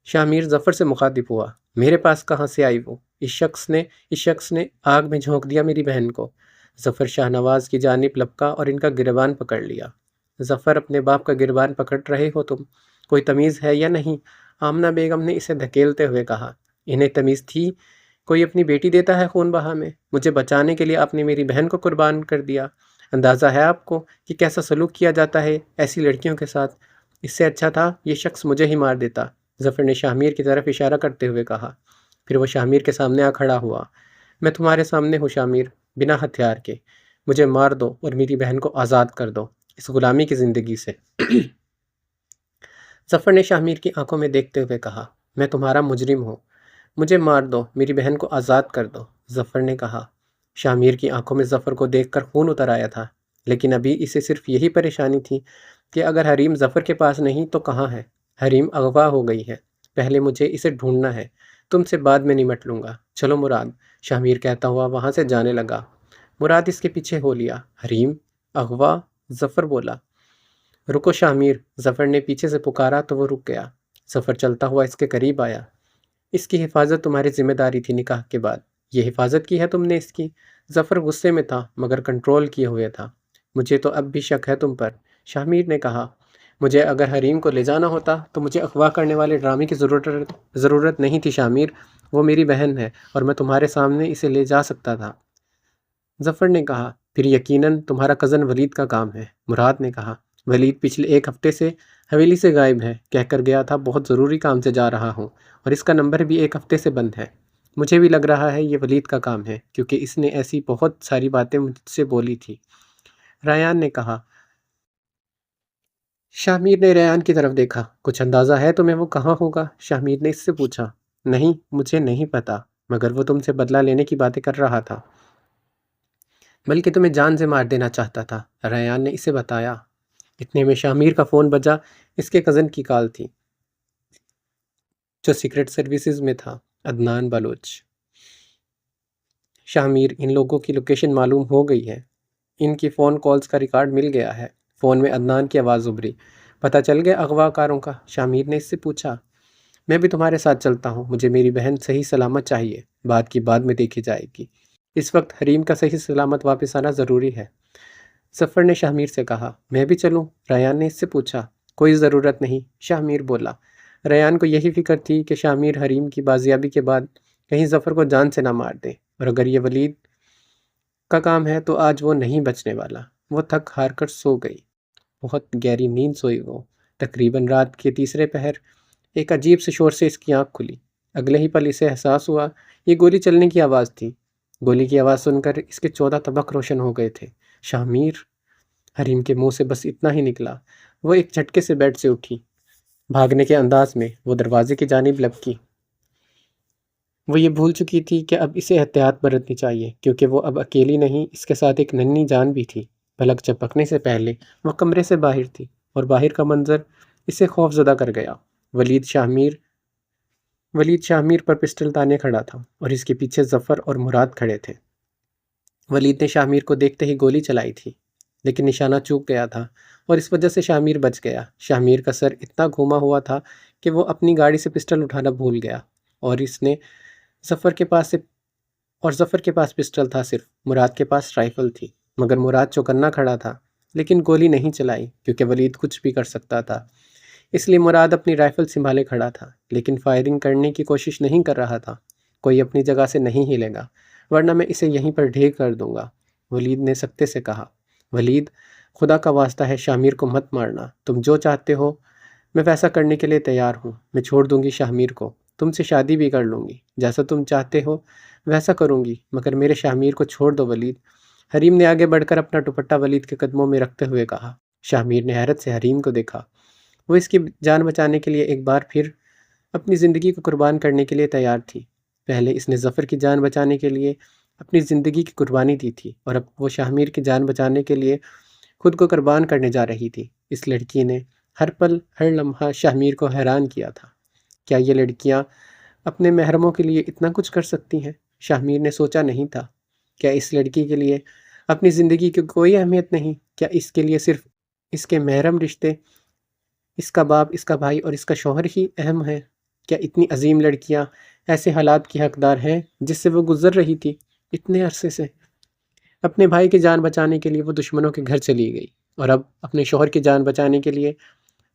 شامیر ظفر سے مخاطب ہوا۔ میرے پاس کہاں سے آئی وہ؟ اس شخص نے آگ میں جھونک دیا میری بہن کو۔ ظفر شاہ نواز کی جانب لپکا اور ان کا گریبان پکڑ لیا۔ ظفر، اپنے باپ کا گریبان پکڑ رہے ہو تم؟ کوئی تمیز ہے یا نہیں؟ آمنہ بیگم نے اسے دھکیلتے ہوئے کہا۔ انہیں تمیز تھی، کوئی اپنی بیٹی دیتا ہے خون بہا میں؟ مجھے بچانے کے لیے آپ نے میری بہن کو قربان کر دیا۔ اندازہ ہے آپ کو کہ کیسا سلوک کیا جاتا ہے ایسی لڑکیوں کے ساتھ؟ اس سے اچھا تھا یہ شخص مجھے ہی مار دیتا، ظفر نے شاہ میر کی طرف اشارہ کرتے ہوئے کہا۔ پھر وہ شاہ میر کے سامنے آ کھڑا ہوا۔ میں تمہارے سامنے ہوں شاہ میر، بنا ہتھیار کے۔ مجھے مار دو اور میری بہن کو آزاد کر دو اس غلامی کی زندگی سے۔ ظفر نے شاہ میر کی آنکھوں میں دیکھتے ہوئے کہا، میں تمہارا مجرم ہوں، مجھے مار دو، میری بہن کو آزاد کر دو، ظفر نے کہا۔ شاہ میر کی آنکھوں میں ظفر کو دیکھ کر خون اتر آیا تھا، لیکن ابھی اسے صرف یہی پریشانی تھی کہ اگر حریم ظفر کے پاس نہیں تو کہاں ہے؟ حریم اغوا ہو گئی ہے، پہلے مجھے اسے ڈھونڈنا ہے، تم سے بعد میں نمٹ لوں گا، چلو مراد، شاہ میر کہتا ہوا وہاں سے جانے لگا۔ مراد اس کے پیچھے ہو لیا۔ حریم اغوا؟ ظفر بولا۔ رکو شاہ میر، ظفر نے پیچھے سے پکارا تو وہ رک گیا۔ ظفر چلتا ہوا اس کے قریب آیا۔ اس کی حفاظت تمہاری ذمہ داری تھی نکاح کے بعد، یہ حفاظت کی ہے تم نے اس کی؟ ظفر غصے میں تھا مگر کنٹرول کیے ہوئے تھا۔ مجھے تو اب بھی شک ہے تم پر، شاہ میر نے کہا۔ مجھے اگر حریم کو لے جانا ہوتا تو مجھے اغوا کرنے والے ڈرامے کی ضرورت نہیں تھی شاہ میر، وہ میری بہن ہے اور میں تمہارے سامنے اسے لے جا سکتا تھا۔ ظفر نے کہا، پھر یقیناً تمہارا کزن ولید کا کام ہے، مراد نے کہا۔ ولید پچھلے ایک ہفتے سے حویلی سے غائب ہے، کہہ کر گیا تھا بہت ضروری کام سے جا رہا ہوں، اور اس کا نمبر بھی ایک ہفتے سے بند ہے۔ مجھے بھی لگ رہا ہے یہ ولید کا کام ہے، کیونکہ اس نے ایسی بہت ساری باتیں مجھ سے بولی تھی، ریان نے کہا۔ شاہ میر نے ریان کی طرف دیکھا۔ کچھ اندازہ ہے تمہیں وہ کہاں ہوگا؟ شاہ میر نے اس سے پوچھا۔ نہیں، مجھے نہیں پتا، مگر وہ تم سے بدلہ لینے کی باتیں کر رہا تھا، بلکہ تمہیں جان سے مار دینا چاہتا تھا، ریان نے اسے بتایا۔ اتنے میں شاہ میر کا فون بجا۔ اس کے کزن کی کال تھی جو سیکرٹ سروسز میں تھا، عدنان بلوچ۔ شاہ میر، ان لوگوں کی لوکیشن معلوم ہو گئی ہے، ان کی فون کالز کا ریکارڈ مل گیا ہے۔ فون میں عدنان کی آواز ابھری۔ پتہ چل گیا اغوا کاروں کا؟ شاہ میر نے اس سے پوچھا۔ میں بھی تمہارے ساتھ چلتا ہوں، مجھے میری بہن صحیح سلامت چاہیے، بعد کی بعد میں دیکھی جائے گی، اس وقت حریم کا صحیح سلامت واپس آنا ضروری ہے، ظفر نے شاہ میر سے کہا۔ میں بھی چلوں؟ ریان نے اس سے پوچھا۔ کوئی ضرورت نہیں، شاہ میر بولا۔ ریان کو یہی فکر تھی کہ شاہ میر حریم کی بازیابی کے بعد کہیں ظفر کو جان سے نہ مار دے، اور اگر یہ ولید کا کام ہے تو آج وہ نہیں بچنے والا۔ وہ تھک ہار کر سو گئی، بہت گہری نیند سوئی وہ۔ تقریباً رات کے تیسرے پہر ایک عجیب سے شور سے اس کی آنکھ کھلی۔ اگلے ہی پل اسے احساس ہوا یہ گولی چلنے کی آواز تھی۔ گولی کی آواز سن کر اس کے 14 طبق روشن ہو گئے تھے۔ شاہ میر! حریم کے منہ سے بس اتنا ہی نکلا۔ وہ ایک جھٹکے سے بیڈ سے اٹھی، بھاگنے کے انداز میں وہ دروازے کی جانب لپکی۔ وہ یہ بھول چکی تھی کہ اب اسے احتیاط برتنی چاہیے، کیونکہ وہ اب اکیلی نہیں، اس کے ساتھ ایک ننھی جان بھی تھی۔ پلک جھپکنے سے پہلے وہ کمرے سے باہر تھی، اور باہر کا منظر اسے خوف زدہ کر گیا۔ ولید شاہ میر پر پسٹل تانے کھڑا تھا، اور اس کے پیچھے ظفر اور مراد کھڑے تھے۔ ولید نے شاہ میر کو دیکھتے ہی گولی چلائی تھی، لیکن نشانہ چوک گیا تھا، اور اس وجہ سے شاہ میر بچ گیا۔ شاہ میر کا سر اتنا گھوما ہوا تھا کہ وہ اپنی گاڑی سے پسٹل اٹھانا بھول گیا، اور ظفر کے پاس پسٹل تھا، صرف مراد کے پاس رائفل تھی، مگر مراد چوکنا کھڑا تھا، لیکن گولی نہیں چلائی، کیونکہ ولید کچھ بھی کر سکتا تھا، اس لیے مراد اپنی رائفل سنبھالے کھڑا تھا، لیکن فائرنگ کرنے کی کوشش نہیں کر رہا تھا۔ کوئی اپنی جگہ سے نہیں ہلے گا، ورنہ میں اسے یہیں پر ڈھیر کر دوں گا، ولید نے سکتے سے کہا۔ ولید، خدا کا واسطہ ہے شاہ میر کو مت مارنا، تم جو چاہتے ہو میں ویسا کرنے کے لیے تیار ہوں، میں چھوڑ دوں گی شاہ میر کو، تم سے شادی بھی کر لوں گی، جیسا تم چاہتے ہو ویسا کروں گی، مگر میرے شاہ میر کو چھوڑ دو ولید، حریم نے آگے بڑھ کر اپنا دوپٹہ ولید کے قدموں میں رکھتے ہوئے کہا۔ شاہ میر نے حیرت سے حریم کو دیکھا۔ وہ اس کی جان بچانے کے لیے ایک بار پھر اپنی زندگی کو قربان کرنے کے لیے تیار تھی۔ پہلے اس نے ظفر کی جان بچانے کے لیے اپنی زندگی کی قربانی دی تھی، اور اب وہ شاہ میر کی جان بچانے کے لیے خود کو قربان کرنے جا رہی تھی۔ اس لڑکی نے ہر پل ہر لمحہ شاہ میر کو حیران کیا تھا۔ کیا یہ لڑکیاں اپنے محرموں کے لیے اتنا کچھ کر سکتی ہیں؟ شاہ میر نے سوچا نہیں تھا۔ کیا اس لڑکی کے لیے اپنی زندگی کی کوئی اہمیت نہیں؟ کیا اس کے لیے صرف اس کے محرم رشتے، اس کا باپ، اس کا بھائی اور اس کا شوہر ہی اہم ہیں؟ کیا اتنی عظیم لڑکیاں ایسے حالات کی حقدار ہیں جس سے وہ گزر رہی تھی اتنے عرصے سے؟ اپنے بھائی کی جان بچانے کے لیے وہ دشمنوں کے گھر چلی گئی، اور اب اپنے شوہر کی جان بچانے کے لیے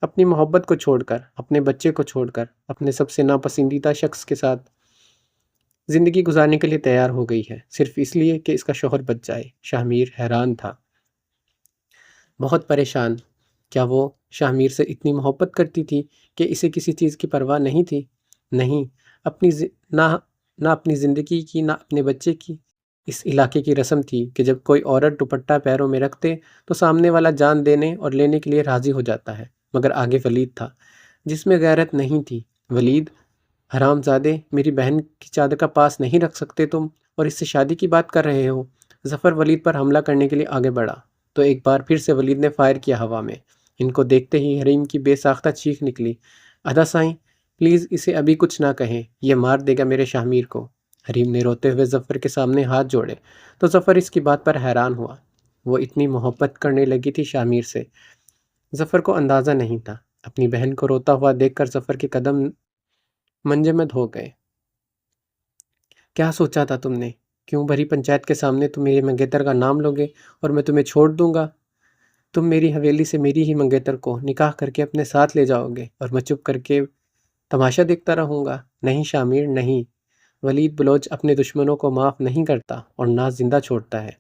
اپنی محبت کو چھوڑ کر، اپنے بچے کو چھوڑ کر، اپنے سب سے ناپسندیدہ شخص کے ساتھ زندگی گزارنے کے لیے تیار ہو گئی ہے، صرف اس لیے کہ اس کا شوہر بچ جائے۔ شاہ میر حیران تھا، بہت پریشان۔ کیا وہ شاہ میر سے اتنی محبت کرتی تھی کہ اسے کسی چیز کی پرواہ نہیں تھی؟ نہیں، اپنی نہ اپنی زندگی کی، نہ اپنے بچے کی۔ اس علاقے کی رسم تھی کہ جب کوئی عورت دوپٹہ پیروں میں رکھتے تو سامنے والا جان دینے اور لینے کے لیے راضی ہو جاتا ہے، مگر آگے ولید تھا جس میں غیرت نہیں تھی۔ ولید، حرام زادے، میری بہن کی چادر کا پاس نہیں رکھ سکتے تم، اور اس سے شادی کی بات کر رہے ہو؟ ظفر ولید پر حملہ کرنے کے لیے آگے بڑھا تو ایک بار پھر سے ولید نے فائر کیا ہوا میں۔ ان کو دیکھتے ہی حریم کی بے ساختہ چیخ نکلی، ادا سائیں، پلیز اسے ابھی کچھ نہ کہیں، یہ مار دے گا میرے شاہ میر کو۔ حریم نے روتے ہوئے ظفر کے سامنے ہاتھ جوڑے تو ظفر اس کی بات پر حیران ہوا۔ وہ اتنی محبت کرنے لگی تھی شاہ میر سے، ظفر کو اندازہ نہیں تھا۔ اپنی بہن کو روتا ہوا دیکھ کر ظفر کے قدم منجمد ہو گئے۔ کیا سوچا تھا تم نے؟ کیوں بھری پنچایت کے سامنے تم میرے منگیتر کا نام لوگے اور میں تمہیں چھوڑ دوں گا؟ تم میری حویلی سے میری ہی منگیتر کو نکاح کر کے اپنے ساتھ لے جاؤ گے اور میں چپ کر کے تماشا دیکھتا رہوں گا؟ نہیں شاہ میر، نہیں۔ ولید بلوچ اپنے دشمنوں کو معاف نہیں کرتا اور نہ زندہ چھوڑتا ہے،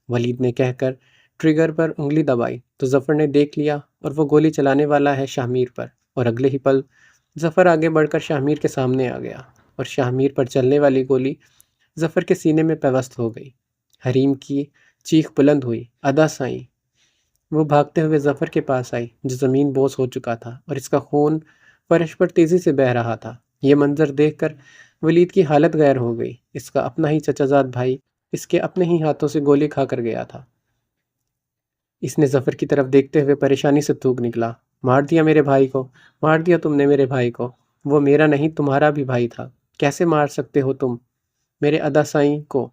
ولید نے کہہ کر ٹریگر پر انگلی دبائی تو ظفر نے دیکھ لیا اور وہ گولی چلانے والا ہے شاہ میر پر، اور اگلے ہی پل ظفر آگے بڑھ کر شاہ میر کے سامنے آ گیا اور شاہ میر پر چلنے والی گولی ظفر کے سینے میں پیوست ہو گئی۔ حریم کی چیخ بلند ہوئی، ادا سائیں۔ وہ بھاگتے ہوئے ظفر کے پاس آئی جو زمین بوس ہو چکا تھا اور اس کا خون فرش پر تیزی سے بہہ رہا تھا۔ یہ منظر دیکھ کر ولید کی حالت غیر ہو گئی۔ اس کا اپنا ہی چچا زاد بھائی اس کے اپنے ہی ہاتھوں سے گولی کھا کر گیا تھا۔ اس نے ظفر کی طرف دیکھتے ہوئے پریشانی سے تھوک نکلا، مار دیا میرے بھائی کو، مار دیا تم نے میرے بھائی کو۔ وہ میرا نہیں تمہارا بھی بھائی تھا، کیسے مار سکتے ہو تم میرے ادا سائیں کو؟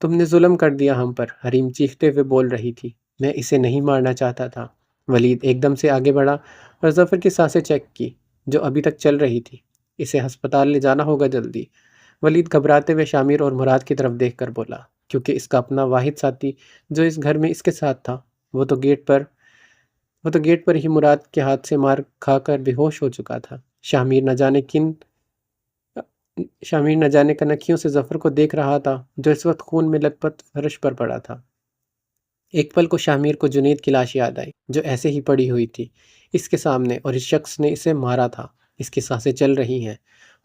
تم نے ظلم کر دیا ہم پر، حریم چیختے ہوئے بول رہی تھی۔ میں اسے نہیں مارنا چاہتا تھا۔ ولید ایک دم سے آگے بڑھا اور ظفر کی سانسیں چیک کی جو ابھی تک چل رہی تھی۔ اسے ہسپتال لے جانا ہوگا جلدی۔ ولید گھبراتے ہوئے شاہ میر اور مراد کی طرف دیکھ کر بولا، کیونکہ اس کا اپنا واحد ساتھی جو اس گھر میں اس کے ساتھ تھا وہ تو گیٹ پر ہی مراد کے ہاتھ سے مار کھا کر بے ہوش ہو چکا تھا۔ شاہ میر نہ جانے کنکھیوں سے ظفر کو دیکھ رہا تھا جو اس وقت خون میں لت پت فرش پر پڑا تھا۔ ایک پل کو شاہ میر کو جنید کی لاش یاد آئی جو ایسے ہی پڑی ہوئی تھی اس کے سامنے، اور اس شخص نے اسے مارا تھا۔ اس کی سانسیں چل رہی ہیں،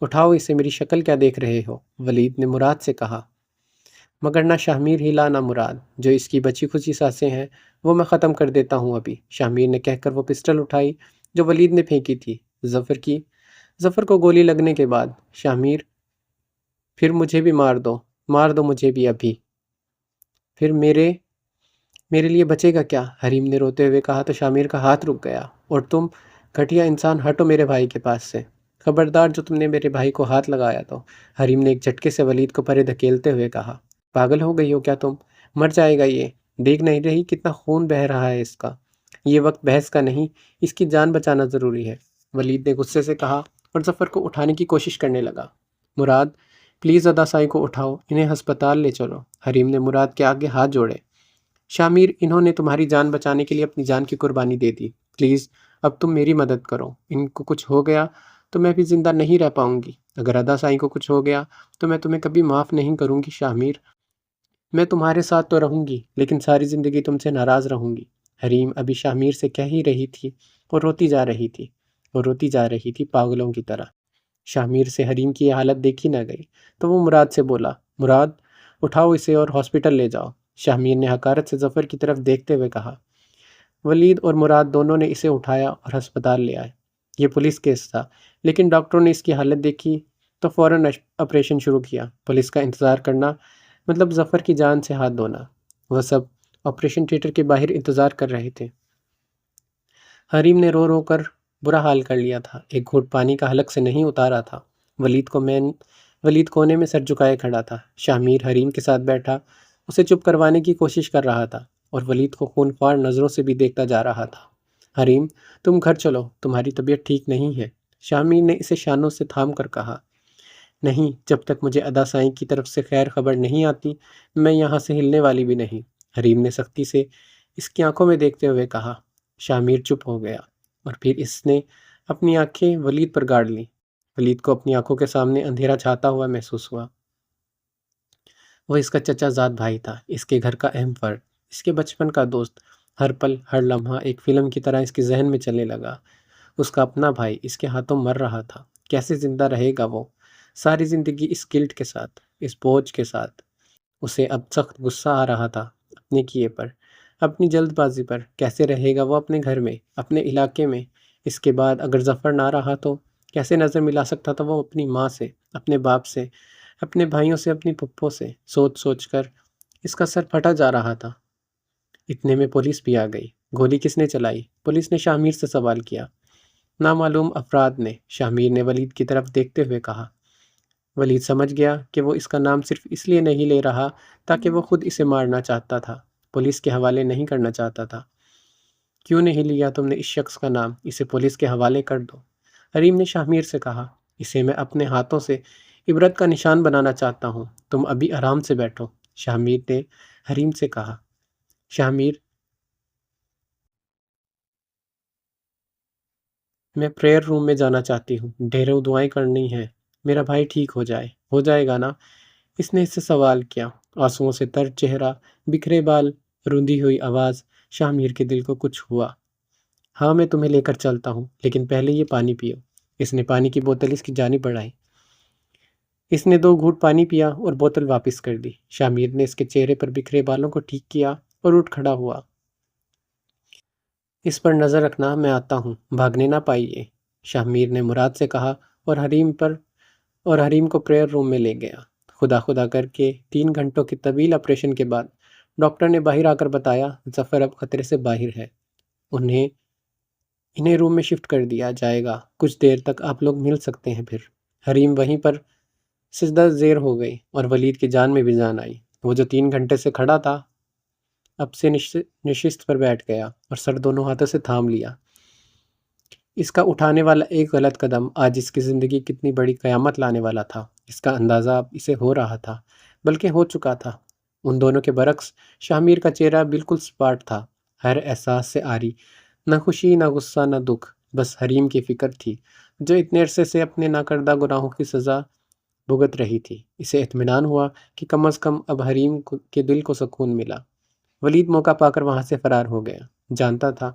اٹھاؤ اسے، میری شکل کیا دیکھ رہے ہو؟ ولید نے مراد سے کہا۔ مگر نہ شاہ میر ہلا نہ مراد، جو اس کی بچی کھچی سانسیں ہیں وہ میں ختم کر دیتا ہوں ابھی، شاہ میر نے کہہ کر وہ پسٹل اٹھائی جو ولید نے پھینکی تھی ظفر کو گولی لگنے کے بعد۔ شاہ میر، پھر مجھے بھی مار دو مجھے بھی ابھی، پھر میرے لیے بچے گا کیا؟ حریم نے روتے ہوئے کہا تو شاہ میر کا ہاتھ رک گیا۔ اور تم گھٹیا انسان، ہٹو میرے بھائی کے پاس سے، خبردار جو تم نے میرے بھائی کو ہاتھ لگایا تو، حریم نے ایک جھٹکے سے ولید کو پرے دھکیلتے ہوئے کہا۔ پاگل ہو گئی ہو کیا تم؟ مر جائے گا یہ، دیکھ نہیں رہی کتنا خون بہہ رہا ہے اس کا؟ یہ وقت بحث کا نہیں، اس کی جان بچانا ضروری ہے، ولید نے غصے سے کہا اور ظفر کو اٹھانے کی کوشش کرنے لگا۔ مراد، پلیز ادا سائی کو اٹھاؤ، انہیں ہسپتال لے چلو۔ حریم نے مراد کے آگے ہاتھ جوڑے۔ شاہ میر، انہوں نے تمہاری جان بچانے کے لیے اپنی جان کی قربانی دے دی، پلیز اب تم میری مدد کرو، ان کو کچھ ہو گیا تو میں بھی زندہ نہیں رہ پاؤں گی، اگر ادا سائی کو کچھ ہو گیا تو میں تمہیں کبھی معاف نہیں کروں گی شاہ میر، میں تمہارے ساتھ تو رہوں گی لیکن ساری زندگی تم سے ناراض رہوں گی۔ حریم ابھی شاہ میر سے کہہ ہی رہی تھی اور روتی جا رہی تھی پاگلوں کی طرح۔ شاہ میر سے حریم کی یہ حالت دیکھی نہ گئی تو وہ مراد سے بولا، مراد اٹھاؤ اسے اور ہاسپٹل لے جاؤ۔ شاہ میر نے حقارت سے ظفر کی طرف دیکھتے ہوئے کہا۔ ولید اور مراد دونوں نے اسے اٹھایا اور ہسپتال لے آئے۔ یہ پولیس کیس تھا لیکن ڈاکٹروں نے اس کی حالت دیکھی تو فوراً آپریشن شروع کیا۔ پولیس کا انتظار کرنا مطلب ظفر کی جان سے ہاتھ دھونا۔ وہ سب آپریشن تھیٹر کے باہر انتظار کر رہے تھے۔ حریم نے رو رو کر برا حال کر لیا تھا، ایک گھونٹ پانی کا حلق سے نہیں اتارا تھا۔ ولید کونے میں سر جھکائے کھڑا تھا۔ شاہ میر حریم کے ساتھ بیٹھا اسے چپ کروانے کی کوشش کر رہا تھا اور ولید کو خون خوار نظروں سے بھی دیکھتا جا رہا تھا۔ حریم، تم گھر چلو، تمہاری طبیعت ٹھیک نہیں ہے، شاہ میر نے اسے شانوں سے تھام کر کہا۔ نہیں، جب تک مجھے ادا سائیں کی طرف سے خیر خبر نہیں آتی میں یہاں سے ہلنے والی بھی نہیں، حریم نے سختی سے اس کی آنکھوں میں دیکھتے ہوئے کہا۔ شاہ میر چپ ہو گیا اور پھر اس نے اپنی آنکھیں ولید پر گاڑ لیں۔ ولید کو اپنی آنکھوں کے سامنے اندھیرا چھاتا ہوا محسوس ہوا۔ وہ اس کا چچا زاد بھائی تھا، اس کے گھر کا اہم فرد، اس کے بچپن کا دوست۔ ہر پل، ہر لمحہ ایک فلم کی طرح اس کے ذہن میں چلنے لگا۔ اس کا اپنا بھائی اس کے ہاتھوں مر رہا تھا۔ کیسے زندہ رہے گا وہ؟ ساری زندگی اس گلٹ کے ساتھ، اس بوجھ کے ساتھ۔ اسے اب سخت غصہ آ رہا تھا اپنے کیے پر، اپنی جلد بازی پر۔ کیسے رہے گا وہ اپنے گھر میں، اپنے علاقے میں؟ اس کے بعد اگر ظفر نہ رہا تو کیسے نظر ملا سکتا تھا وہ اپنی ماں سے، اپنے باپ سے، اپنے بھائیوں سے، اپنی پھپھوں سے؟ سوچ سوچ کر اس کا سر پھٹا جا رہا تھا۔ اتنے میں پولیس بھی آ گئی۔ گولی کس نے چلائی؟ پولیس نے شاہ میر سے سوال کیا۔ نامعلوم افراد نے، شاہ میر نے ولید کی طرف دیکھتے ہوئے کہا۔ ولید سمجھ گیا کہ وہ اس کا نام صرف اس لیے نہیں لے رہا تاکہ وہ خود اسے مارنا چاہتا تھا، پولیس کے حوالے نہیں کرنا چاہتا تھا۔ کیوں نہیں لیا تم نے اس شخص کا نام؟ اسے پولیس کے حوالے کر دو، حریم نے شاہ میر سے کہا۔ اسے میں اپنے ہاتھوں سے عبرت کا نشان بنانا چاہتا ہوں، تم ابھی آرام سے بیٹھو، شاہ میر نے حریم سے کہا۔ شاہ میر، میں پریئر روم میں جانا چاہتی ہوں، ڈھیروں دعائیں کرنی ہیں، میرا بھائی ٹھیک ہو جائے گا نا؟ اس نے اس سے سوال کیا، آنسوؤں سے تر چہرہ، بکھرے بال، روندی ہوئی آواز۔ شاہ میر کے دل کو کچھ ہوا۔ ہاں میں تمہیں لے کر چلتا ہوں، لیکن پہلے یہ پانی پیو۔ اس نے پانی کی بوتل اس کی جانب بڑھائی۔ اس نے 2 گھونٹ پانی پیا اور بوتل واپس کر دی۔ شاہ میر نے اس کے چہرے پر بکھرے بالوں کو ٹھیک کیا اور اٹھ کھڑا ہوا۔ اس پر نظر رکھنا، میں آتا ہوں، بھاگنے نہ پائیے، شاہ میر نے مراد سے کہا اور حریم کو پریئر روم میں لے گیا۔ خدا خدا کر کے 3 گھنٹوں کی طویل آپریشن کے بعد ڈاکٹر نے باہر آ کر بتایا ظفر اب خطرے سے باہر ہے، انہیں روم میں شفٹ کر دیا جائے گا، کچھ دیر تک آپ لوگ مل سکتے ہیں پھر۔ حریم وہیں پر سجدہ زیر ہو گئی اور ولید کی جان میں بھی جان آئی۔ وہ جو 3 گھنٹے سے کھڑا تھا اب سے نشست پر بیٹھ گیا اور سر دونوں ہاتھوں سے تھام لیا۔ اس کا اٹھانے والا ایک غلط قدم آج اس کی زندگی کتنی بڑی قیامت لانے والا تھا، اس کا اندازہ اب اسے ہو رہا تھا، بلکہ ہو چکا تھا۔ ان دونوں کے برعکس شاہ میر کا چہرہ بالکل سپاٹ تھا، ہر احساس سے عاری، نہ خوشی، نہ غصہ، نہ دکھ، بس حریم کی فکر تھی جو اتنے عرصے سے اپنے ناکردہ گناہوں کی سزا بھگت رہی تھی۔ اسے اطمینان ہوا کہ کم از کم اب حریم کے دل کو سکون ملا۔ ولید موقع پا کر وہاں سے فرار ہو گیا، جانتا تھا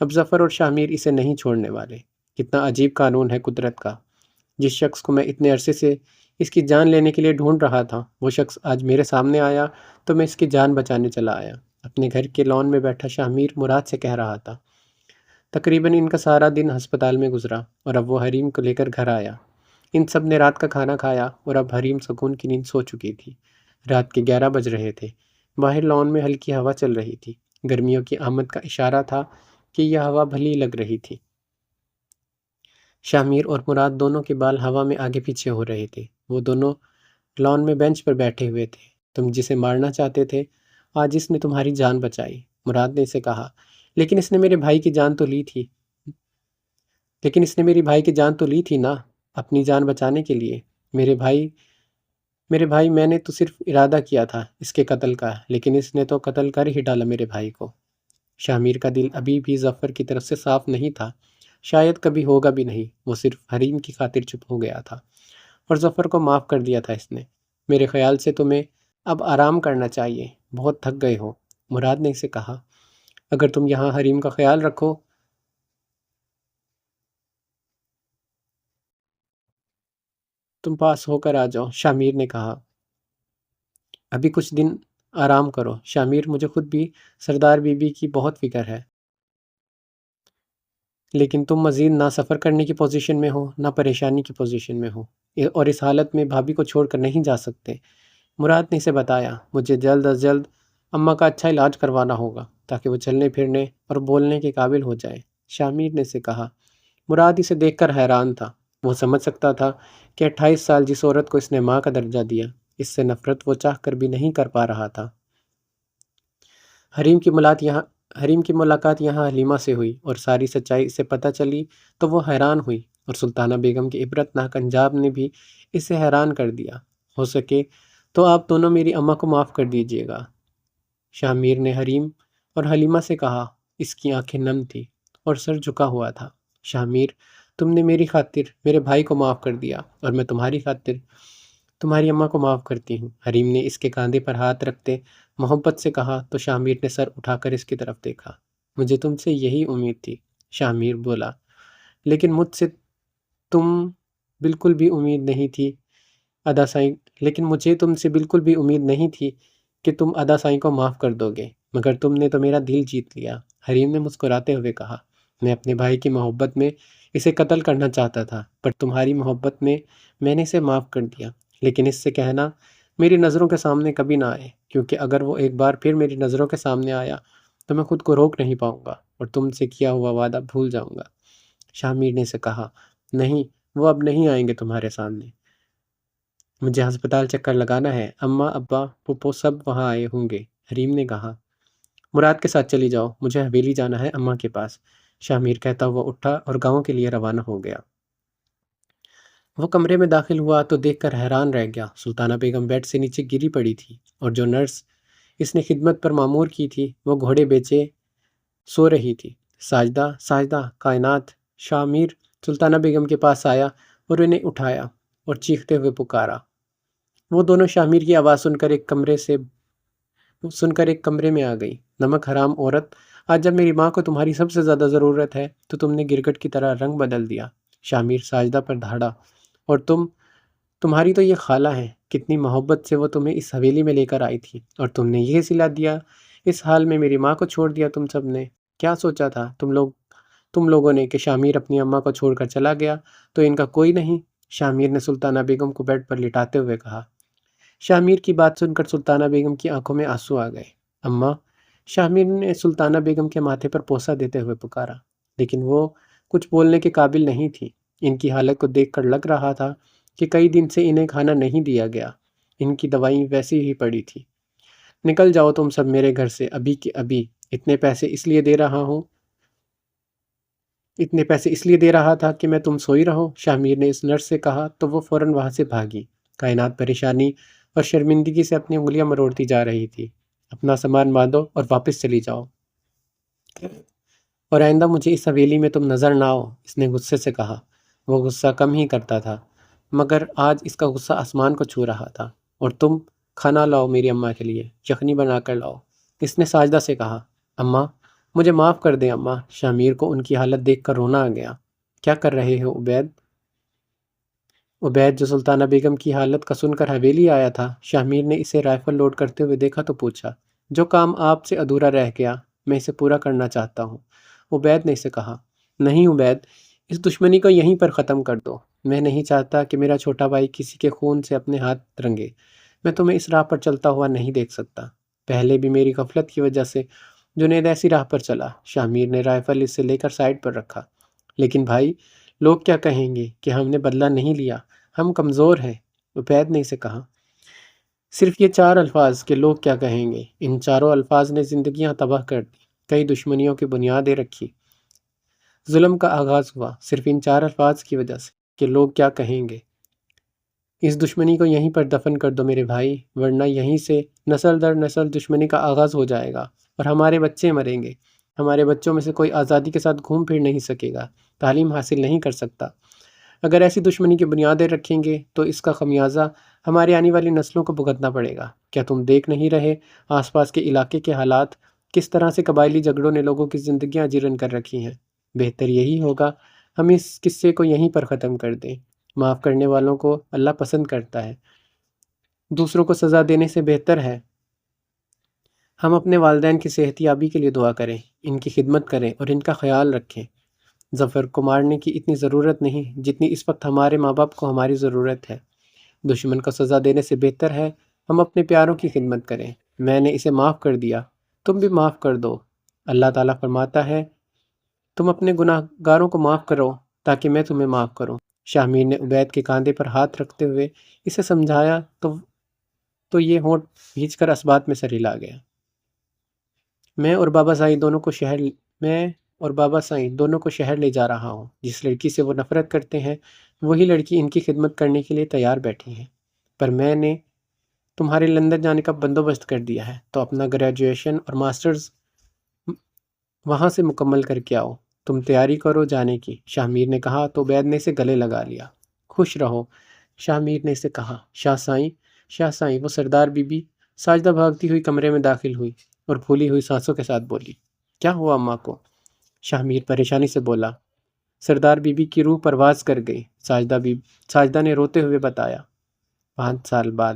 اب ظفر اور شاہ میر اسے نہیں چھوڑنے والے۔ کتنا عجیب قانون ہے قدرت کا، جس شخص کو میں اتنے عرصے سے اس کی جان لینے کے لیے ڈھونڈ رہا تھا، وہ شخص آج میرے سامنے آیا تو میں اس کی جان بچانے چلا آیا۔ اپنے گھر کے لان میں بیٹھا شاہ میر مراد سے کہہ رہا تھا۔ تقریباً ان کا سارا دن ہسپتال میں گزرا اور اب وہ حریم کو لے کر گھر آیا۔ ان سب نے رات کا کھانا کھایا اور اب حریم سکون کی نیند سو چکی تھی۔ رات کے 11 بج رہے تھے۔ باہر لان میں ہلکی ہوا چل رہی تھی، گرمیوں کی آمد کا اشارہ تھا کہ یہ ہوا بھلی لگ رہی تھی۔ شاہ میر اور مراد دونوں کے بال ہوا میں آگے پیچھے ہو رہے تھے۔ وہ دونوں لان میں بینچ پر بیٹھے ہوئے تھے۔ تم جسے مارنا چاہتے تھے، آج اس نے تمہاری جان بچائی، مراد نے اسے کہا۔ لیکن اس نے میرے بھائی کی جان تو لی تھی نا، اپنی جان بچانے کے لیے۔ میرے بھائی میں نے تو صرف ارادہ کیا تھا اس کے قتل کا، لیکن اس نے تو قتل کر ہی ڈالا میرے بھائی کو۔ شاہ میر کا دل ابھی بھی ظفر کی طرف سے صاف نہیں تھا، شاید کبھی ہوگا بھی نہیں۔ وہ صرف حریم کی خاطر چپ ہو گیا تھا اور ظفر کو معاف کر دیا تھا اس نے۔ میرے خیال سے تمہیں اب آرام کرنا چاہیے، بہت تھک گئے ہو، مراد نے اسے کہا۔ اگر تم یہاں حریم کا خیال رکھو تم پاس ہو کر آ جاؤ، شاہ میر نے کہا۔ ابھی کچھ دن آرام کرو شاہ میر، مجھے خود بھی سردار بی بی کی بہت فکر ہے، لیکن تم مزید نہ سفر کرنے کی پوزیشن میں ہو نہ پریشانی کی پوزیشن میں ہو، اور اس حالت میں بھابھی کو چھوڑ کر نہیں جا سکتے۔ مراد نے اسے بتایا، مجھے جلد از جلد اماں کا اچھا علاج کروانا ہوگا تاکہ وہ چلنے پھرنے اور بولنے کے قابل ہو جائے، شاہ میر نے اسے کہا۔ مراد اسے دیکھ کر حیران تھا۔ وہ سمجھ سکتا تھا کہ 28 سال جس عورت کو اس نے ماں کا درجہ دیا، اس سے نفرت وہ چاہ کر بھی نہیں کر پا رہا تھا۔ حریم کی ملاقات یہاں حلیمہ سے ہوئی اور ساری سچائی اسے پتہ چلی تو وہ حیران ہوئی، اور سلطانہ بیگم کے عبرت ناک انجام نے بھی اسے حیران کر دیا۔ ہو سکے تو آپ دونوں میری اماں کو معاف کر دیجیے گا، شاہ میر نے حریم اور حلیمہ سے کہا۔ اس کی آنکھیں نم تھی اور سر جھکا ہوا تھا۔ شاہ میر، تم نے میری خاطر میرے بھائی کو معاف کر دیا اور میں تمہاری خاطر تمہاری اماں کو معاف کرتی ہوں۔ حریم نے اس کے کاندھے پر ہاتھ رکھتے محبت سے کہا تو شامیر نے سر اٹھا کر اس کی طرف دیکھا۔ مجھے تم سے یہی امید تھی، شامیر بولا، لیکن مجھ سے تم بالکل بھی امید نہیں تھی ادا سائیں لیکن مجھے تم سے بالکل بھی امید نہیں تھی کہ تم ادا سائیں کو معاف کر دو گے، مگر تم نے تو میرا دل جیت لیا۔ حریم نے مسکراتے ہوئے کہا، میں اپنے بھائی کی محبت میں اسے قتل کرنا چاہتا تھا، پر تمہاری محبت میں میں نے اسے معاف کر دیا۔ لیکن اس سے کہنا میری نظروں کے سامنے کبھی نہ آئے، کیونکہ اگر وہ ایک بار پھر میری نظروں کے سامنے آیا تو میں خود کو روک نہیں پاؤں گا اور تم سے کیا ہوا وعدہ بھول جاؤں گا۔ شامیر نے سے کہا، نہیں، وہ اب نہیں آئیں گے تمہارے سامنے۔ مجھے ہسپتال چکر لگانا ہے، اماں ابا پھپھو سب وہاں آئے ہوں گے۔ حریم نے کہا، مراد کے ساتھ چلی جاؤ، مجھے حویلی جانا ہے اماں کے پاس۔ شامیر کہتا ہوا اٹھا اور گاؤں کے لیے روانہ ہو گیا۔ وہ کمرے میں داخل ہوا تو دیکھ کر حیران رہ گیا۔ سلطانہ بیگم بیڈ سے نیچے گری پڑی تھی اور جو نرس اس نے خدمت پر مامور کی تھی وہ گھوڑے بیچے سو رہی تھی۔ ساجدہ، ساجدہ، کائنات! شامیر سلطانہ بیگم کے پاس آیا اور انہیں اٹھایا اور چیختے ہوئے پکارا۔ وہ دونوں شامیر کی آواز سن کر ایک کمرے میں آ گئی۔ نمک حرام عورت! آج جب میری ماں کو تمہاری سب سے زیادہ ضرورت ہے تو تم نے گرگٹ کی طرح رنگ بدل دیا۔ شامیر ساجدہ پر دھاڑا، اور تمہاری تو یہ خالہ ہیں، کتنی محبت سے وہ تمہیں اس حویلی میں لے کر آئی تھی اور تم نے یہ سلا دیا، اس حال میں میری ماں کو چھوڑ دیا۔ تم سب نے کیا سوچا تھا تم لوگوں نے کہ شامیر اپنی اماں کو چھوڑ کر چلا گیا تو ان کا کوئی نہیں؟ شامیر نے سلطانہ بیگم کو بیڈ پر لٹاتے ہوئے کہا۔ شامیر کی بات سن کر سلطانہ بیگم کی آنکھوں میں آنسو آ گئے۔ اماں! شامیر نے سلطانہ بیگم کے ماتھے پر پوسا دیتے ہوئے پکارا، لیکن وہ کچھ بولنے کے قابل نہیں تھی۔ ان کی حالت کو دیکھ کر لگ رہا تھا کہ کئی دن سے انہیں کھانا نہیں دیا گیا، ان کی دوائیں ویسی ہی پڑی تھی۔ نکل جاؤ تم سب میرے گھر سے ابھی کے ابھی، اتنے پیسے اس لیے دے رہا تھا کہ میں تم سوئی رہو، شامیر نے اس نرس سے کہا تو وہ فوراً وہاں سے بھاگی۔ کائنات پریشانی اور شرمندگی سے اپنی انگلیاں مروڑتی جا رہی تھی۔ اپنا سامان باندھو اور واپس چلی جاؤ، اور آئندہ مجھے اس حویلی میں تم نظر نہ آؤ، اس نے غصے سے کہا۔ وہ غصہ کم ہی کرتا تھا، مگر آج اس کا غصہ آسمان کو چھو رہا تھا۔ اور تم کھانا لاؤ میری اماں کے لیے، یخنی بنا کر لاؤ، اس نے ساجدہ سے کہا۔ اماں! مجھے معاف کر دیں اماں! شامیر کو ان کی حالت دیکھ کر رونا آ گیا۔ کیا کر رہے ہو عبید؟ عبید جو سلطانہ بیگم کی حالت کا سن کر حویلی آیا تھا، شامیر نے اسے رائفل لوڈ کرتے ہوئے دیکھا تو پوچھا، جو کام آپ سے ادھورا رہ گیا میں اسے پورا کرنا چاہتا ہوں۔ عبید نے اسے کہا، نہیں عبید، اس دشمنی کو یہیں پر ختم کر دو۔ میں نہیں چاہتا کہ میرا چھوٹا بھائی کسی کے خون سے اپنے ہاتھ رنگے۔ میں تمہیں اس راہ پر چلتا ہوا نہیں دیکھ سکتا۔ پہلے بھی میری غفلت کی وجہ سے جنید ایسی راہ پر چلا۔ شامیر نے رائفل اس سے لے کر سائیڈ پر رکھا۔ لیکن بھائی، لوگ کیا کہیں گے کہ ہم نے بدلہ نہیں لیا، ہم کمزور ہیں، عبید نے اسے کہا۔ صرف یہ 4 الفاظ کہ لوگ کیا کہیں گے، ان چاروں الفاظ نے زندگیاں تباہ کر دی، کئی دشمنیوں کی بنیادیں رکھی، ظلم کا آغاز ہوا صرف ان 4 الفاظ کی وجہ سے کہ لوگ کیا کہیں گے۔ اس دشمنی کو یہیں پر دفن کر دو میرے بھائی، ورنہ یہیں سے نسل در نسل دشمنی کا آغاز ہو جائے گا اور ہمارے بچے مریں گے۔ ہمارے بچوں میں سے کوئی آزادی کے ساتھ گھوم پھر نہیں سکے گا، تعلیم حاصل نہیں کر سکتا۔ اگر ایسی دشمنی کی بنیادیں رکھیں گے تو اس کا خمیازہ ہماری آنے والی نسلوں کو بھگتنا پڑے گا۔ کیا تم دیکھ نہیں رہے آس پاس کے علاقے کے حالات، کس طرح سے قبائلی جھگڑوں نے لوگوں کی زندگیاں جیرن کر رکھی ہیں؟ بہتر یہی ہوگا ہم اس قصے کو یہیں پر ختم کر دیں۔ معاف کرنے والوں کو اللہ پسند کرتا ہے۔ دوسروں کو سزا دینے سے بہتر ہے ہم اپنے والدین کی صحت یابی کے لیے دعا کریں، ان کی خدمت کریں اور ان کا خیال رکھیں۔ ظفر کو مارنے کی اتنی ضرورت نہیں جتنی اس وقت ہمارے ماں باپ کو ہماری ضرورت ہے۔ دشمن کو سزا دینے سے بہتر ہے ہم اپنے پیاروں کی خدمت کریں۔ میں نے اسے معاف کر دیا، تم بھی معاف کر دو۔ اللہ تعالیٰ فرماتا ہے، تم اپنے گناہ گاروں کو معاف کرو تاکہ میں تمہیں معاف کروں۔ شامیر نے عبید کے کاندھے پر ہاتھ رکھتے ہوئے اسے سمجھایا تو یہ ہونٹ بھیج کر اسبات میں سر ہلا گیا۔ میں اور بابا سائیں دونوں کو شہر لے جا رہا ہوں۔ جس لڑکی سے وہ نفرت کرتے ہیں وہی لڑکی ان کی خدمت کرنے کے لیے تیار بیٹھی ہے، پر میں نے تمہارے لندن جانے کا بندوبست کر دیا ہے، تو اپنا گریجویشن اور ماسٹرز وہاں سے مکمل کر کے آؤ۔ تم تیاری کرو جانے کی، شامیر نے کہا تو عبید نے اسے گلے لگا لیا۔ خوش رہو، شاہ میر نے اسے کہا، شاہ سائیں۔ وہ سردار بی بی ساجدہ بھاگتی ہوئی کمرے میں داخل ہوئی اور پھولی ہوئی سانسوں کے ساتھ بولی، کیا ہوا اماں کو؟ شاہ میر پریشانی سے بولا۔ سردار بی بی کی روح پرواز کر گئی۔ ساجدہ نے روتے ہوئے بتایا، 5 سال بعد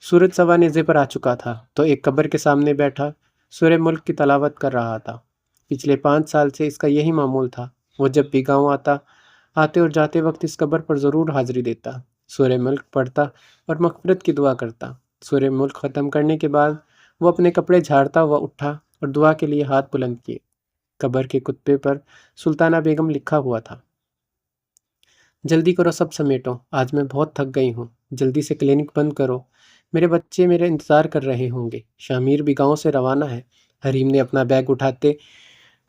سورج سوا نیزے پر آ چکا تھا تو ایک قبر کے سامنے بیٹھا سورہ ملک کی تلاوت کر رہا تھا۔ پچھلے 5 سال سے اس کا یہی معمول تھا۔ وہ جب بھی گاؤں آتے اور جاتے وقت اس قبر پر ضرور حاضری دیتا، سورہ ملک پڑھتا اور مغفرت کی دعا کرتا۔ سورہ ملک ختم کرنے کے بعد وہ اپنے کپڑے جھاڑتا ہوا اٹھا اور دعا کے لیے ہاتھ بلند کیے۔ قبر کے کتبے پر سلطانہ بیگم لکھا ہوا تھا، جلدی کرو سب سمیٹو، آج میں بہت تھک گئی ہوں، جلدی سے کلینک بند کرو، میرے بچے میرے انتظار کر رہے ہوں گے۔ شاہ میر بھی گاؤں سے روانہ ہے۔ حریم نے اپنا بیگ اٹھاتے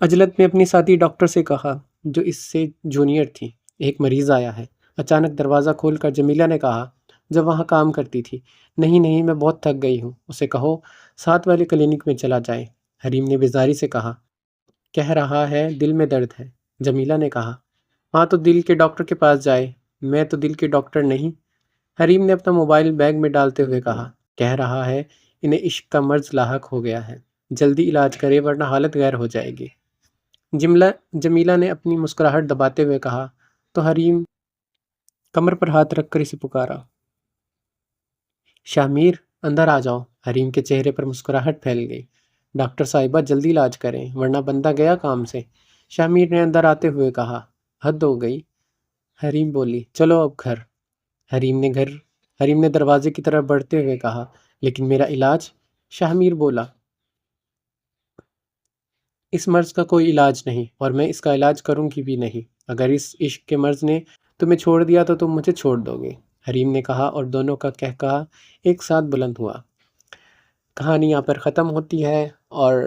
عجلت میں اپنی ساتھی ڈاکٹر سے کہا جو اس سے جونیئر تھی، ایک مریض آیا ہے۔ اچانک دروازہ کھول کر جمیلہ نے کہا جو وہاں کام کرتی تھی، نہیں میں بہت تھک گئی ہوں، اسے کہو 7 والے کلینک میں چلا جائے۔ حریم نے بیزاری سے کہا، کہہ رہا ہے دل میں درد ہے۔ جمیلہ نے کہا، ہاں تو دل کے ڈاکٹر کے پاس جائے، میں تو دل کے ڈاکٹر نہیں۔ حریم نے اپنا موبائل بیگ میں ڈالتے ہوئے کہا، کہہ رہا ہے انہیں عشق کا مرض لاحق ہو گیا ہے، جلدی علاج کرے ورنہ حالت غیر ہو جائے گی۔ جمیلہ نے اپنی مسکراہٹ دباتے ہوئے کہا تو حریم کمر پر ہاتھ رکھ کر اسے پکارا، شاہ میر اندر آ جاؤ۔ حریم کے چہرے پر مسکراہٹ پھیل گئی، ڈاکٹر صاحبہ جلدی علاج کریں ورنہ بندہ گیا کام سے۔ شاہ میر نے اندر آتے ہوئے کہا، حد ہو گئی۔ حریم بولی، چلو اب گھر۔ حریم نے دروازے کی طرف بڑھتے ہوئے کہا، لیکن میرا علاج؟ شاہ میر بولا، اس مرض کا کوئی علاج نہیں اور میں اس کا علاج کروں گی بھی نہیں۔ اگر اس عشق کے مرض نے تمہیں چھوڑ دیا تو تم مجھے چھوڑ دو گے، حریم نے کہا اور دونوں کا قہقہا ایک ساتھ بلند ہوا۔ کہانی یہاں پر ختم ہوتی ہے اور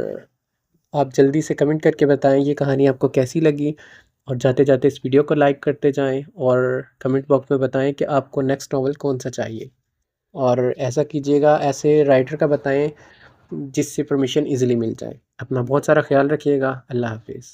آپ جلدی سے کمنٹ کر کے بتائیں یہ کہانی آپ کو کیسی لگی، اور جاتے جاتے اس ویڈیو کو لائک کرتے جائیں اور کمنٹ باکس میں بتائیں کہ آپ کو نیکسٹ ناول کون سا چاہیے، اور ایسا کیجیے گا ایسے رائٹر کا بتائیں جس سے پرمیشن ایزیلی مل جائے۔ اپنا بہت سارا خیال رکھیے گا۔ اللہ حافظ۔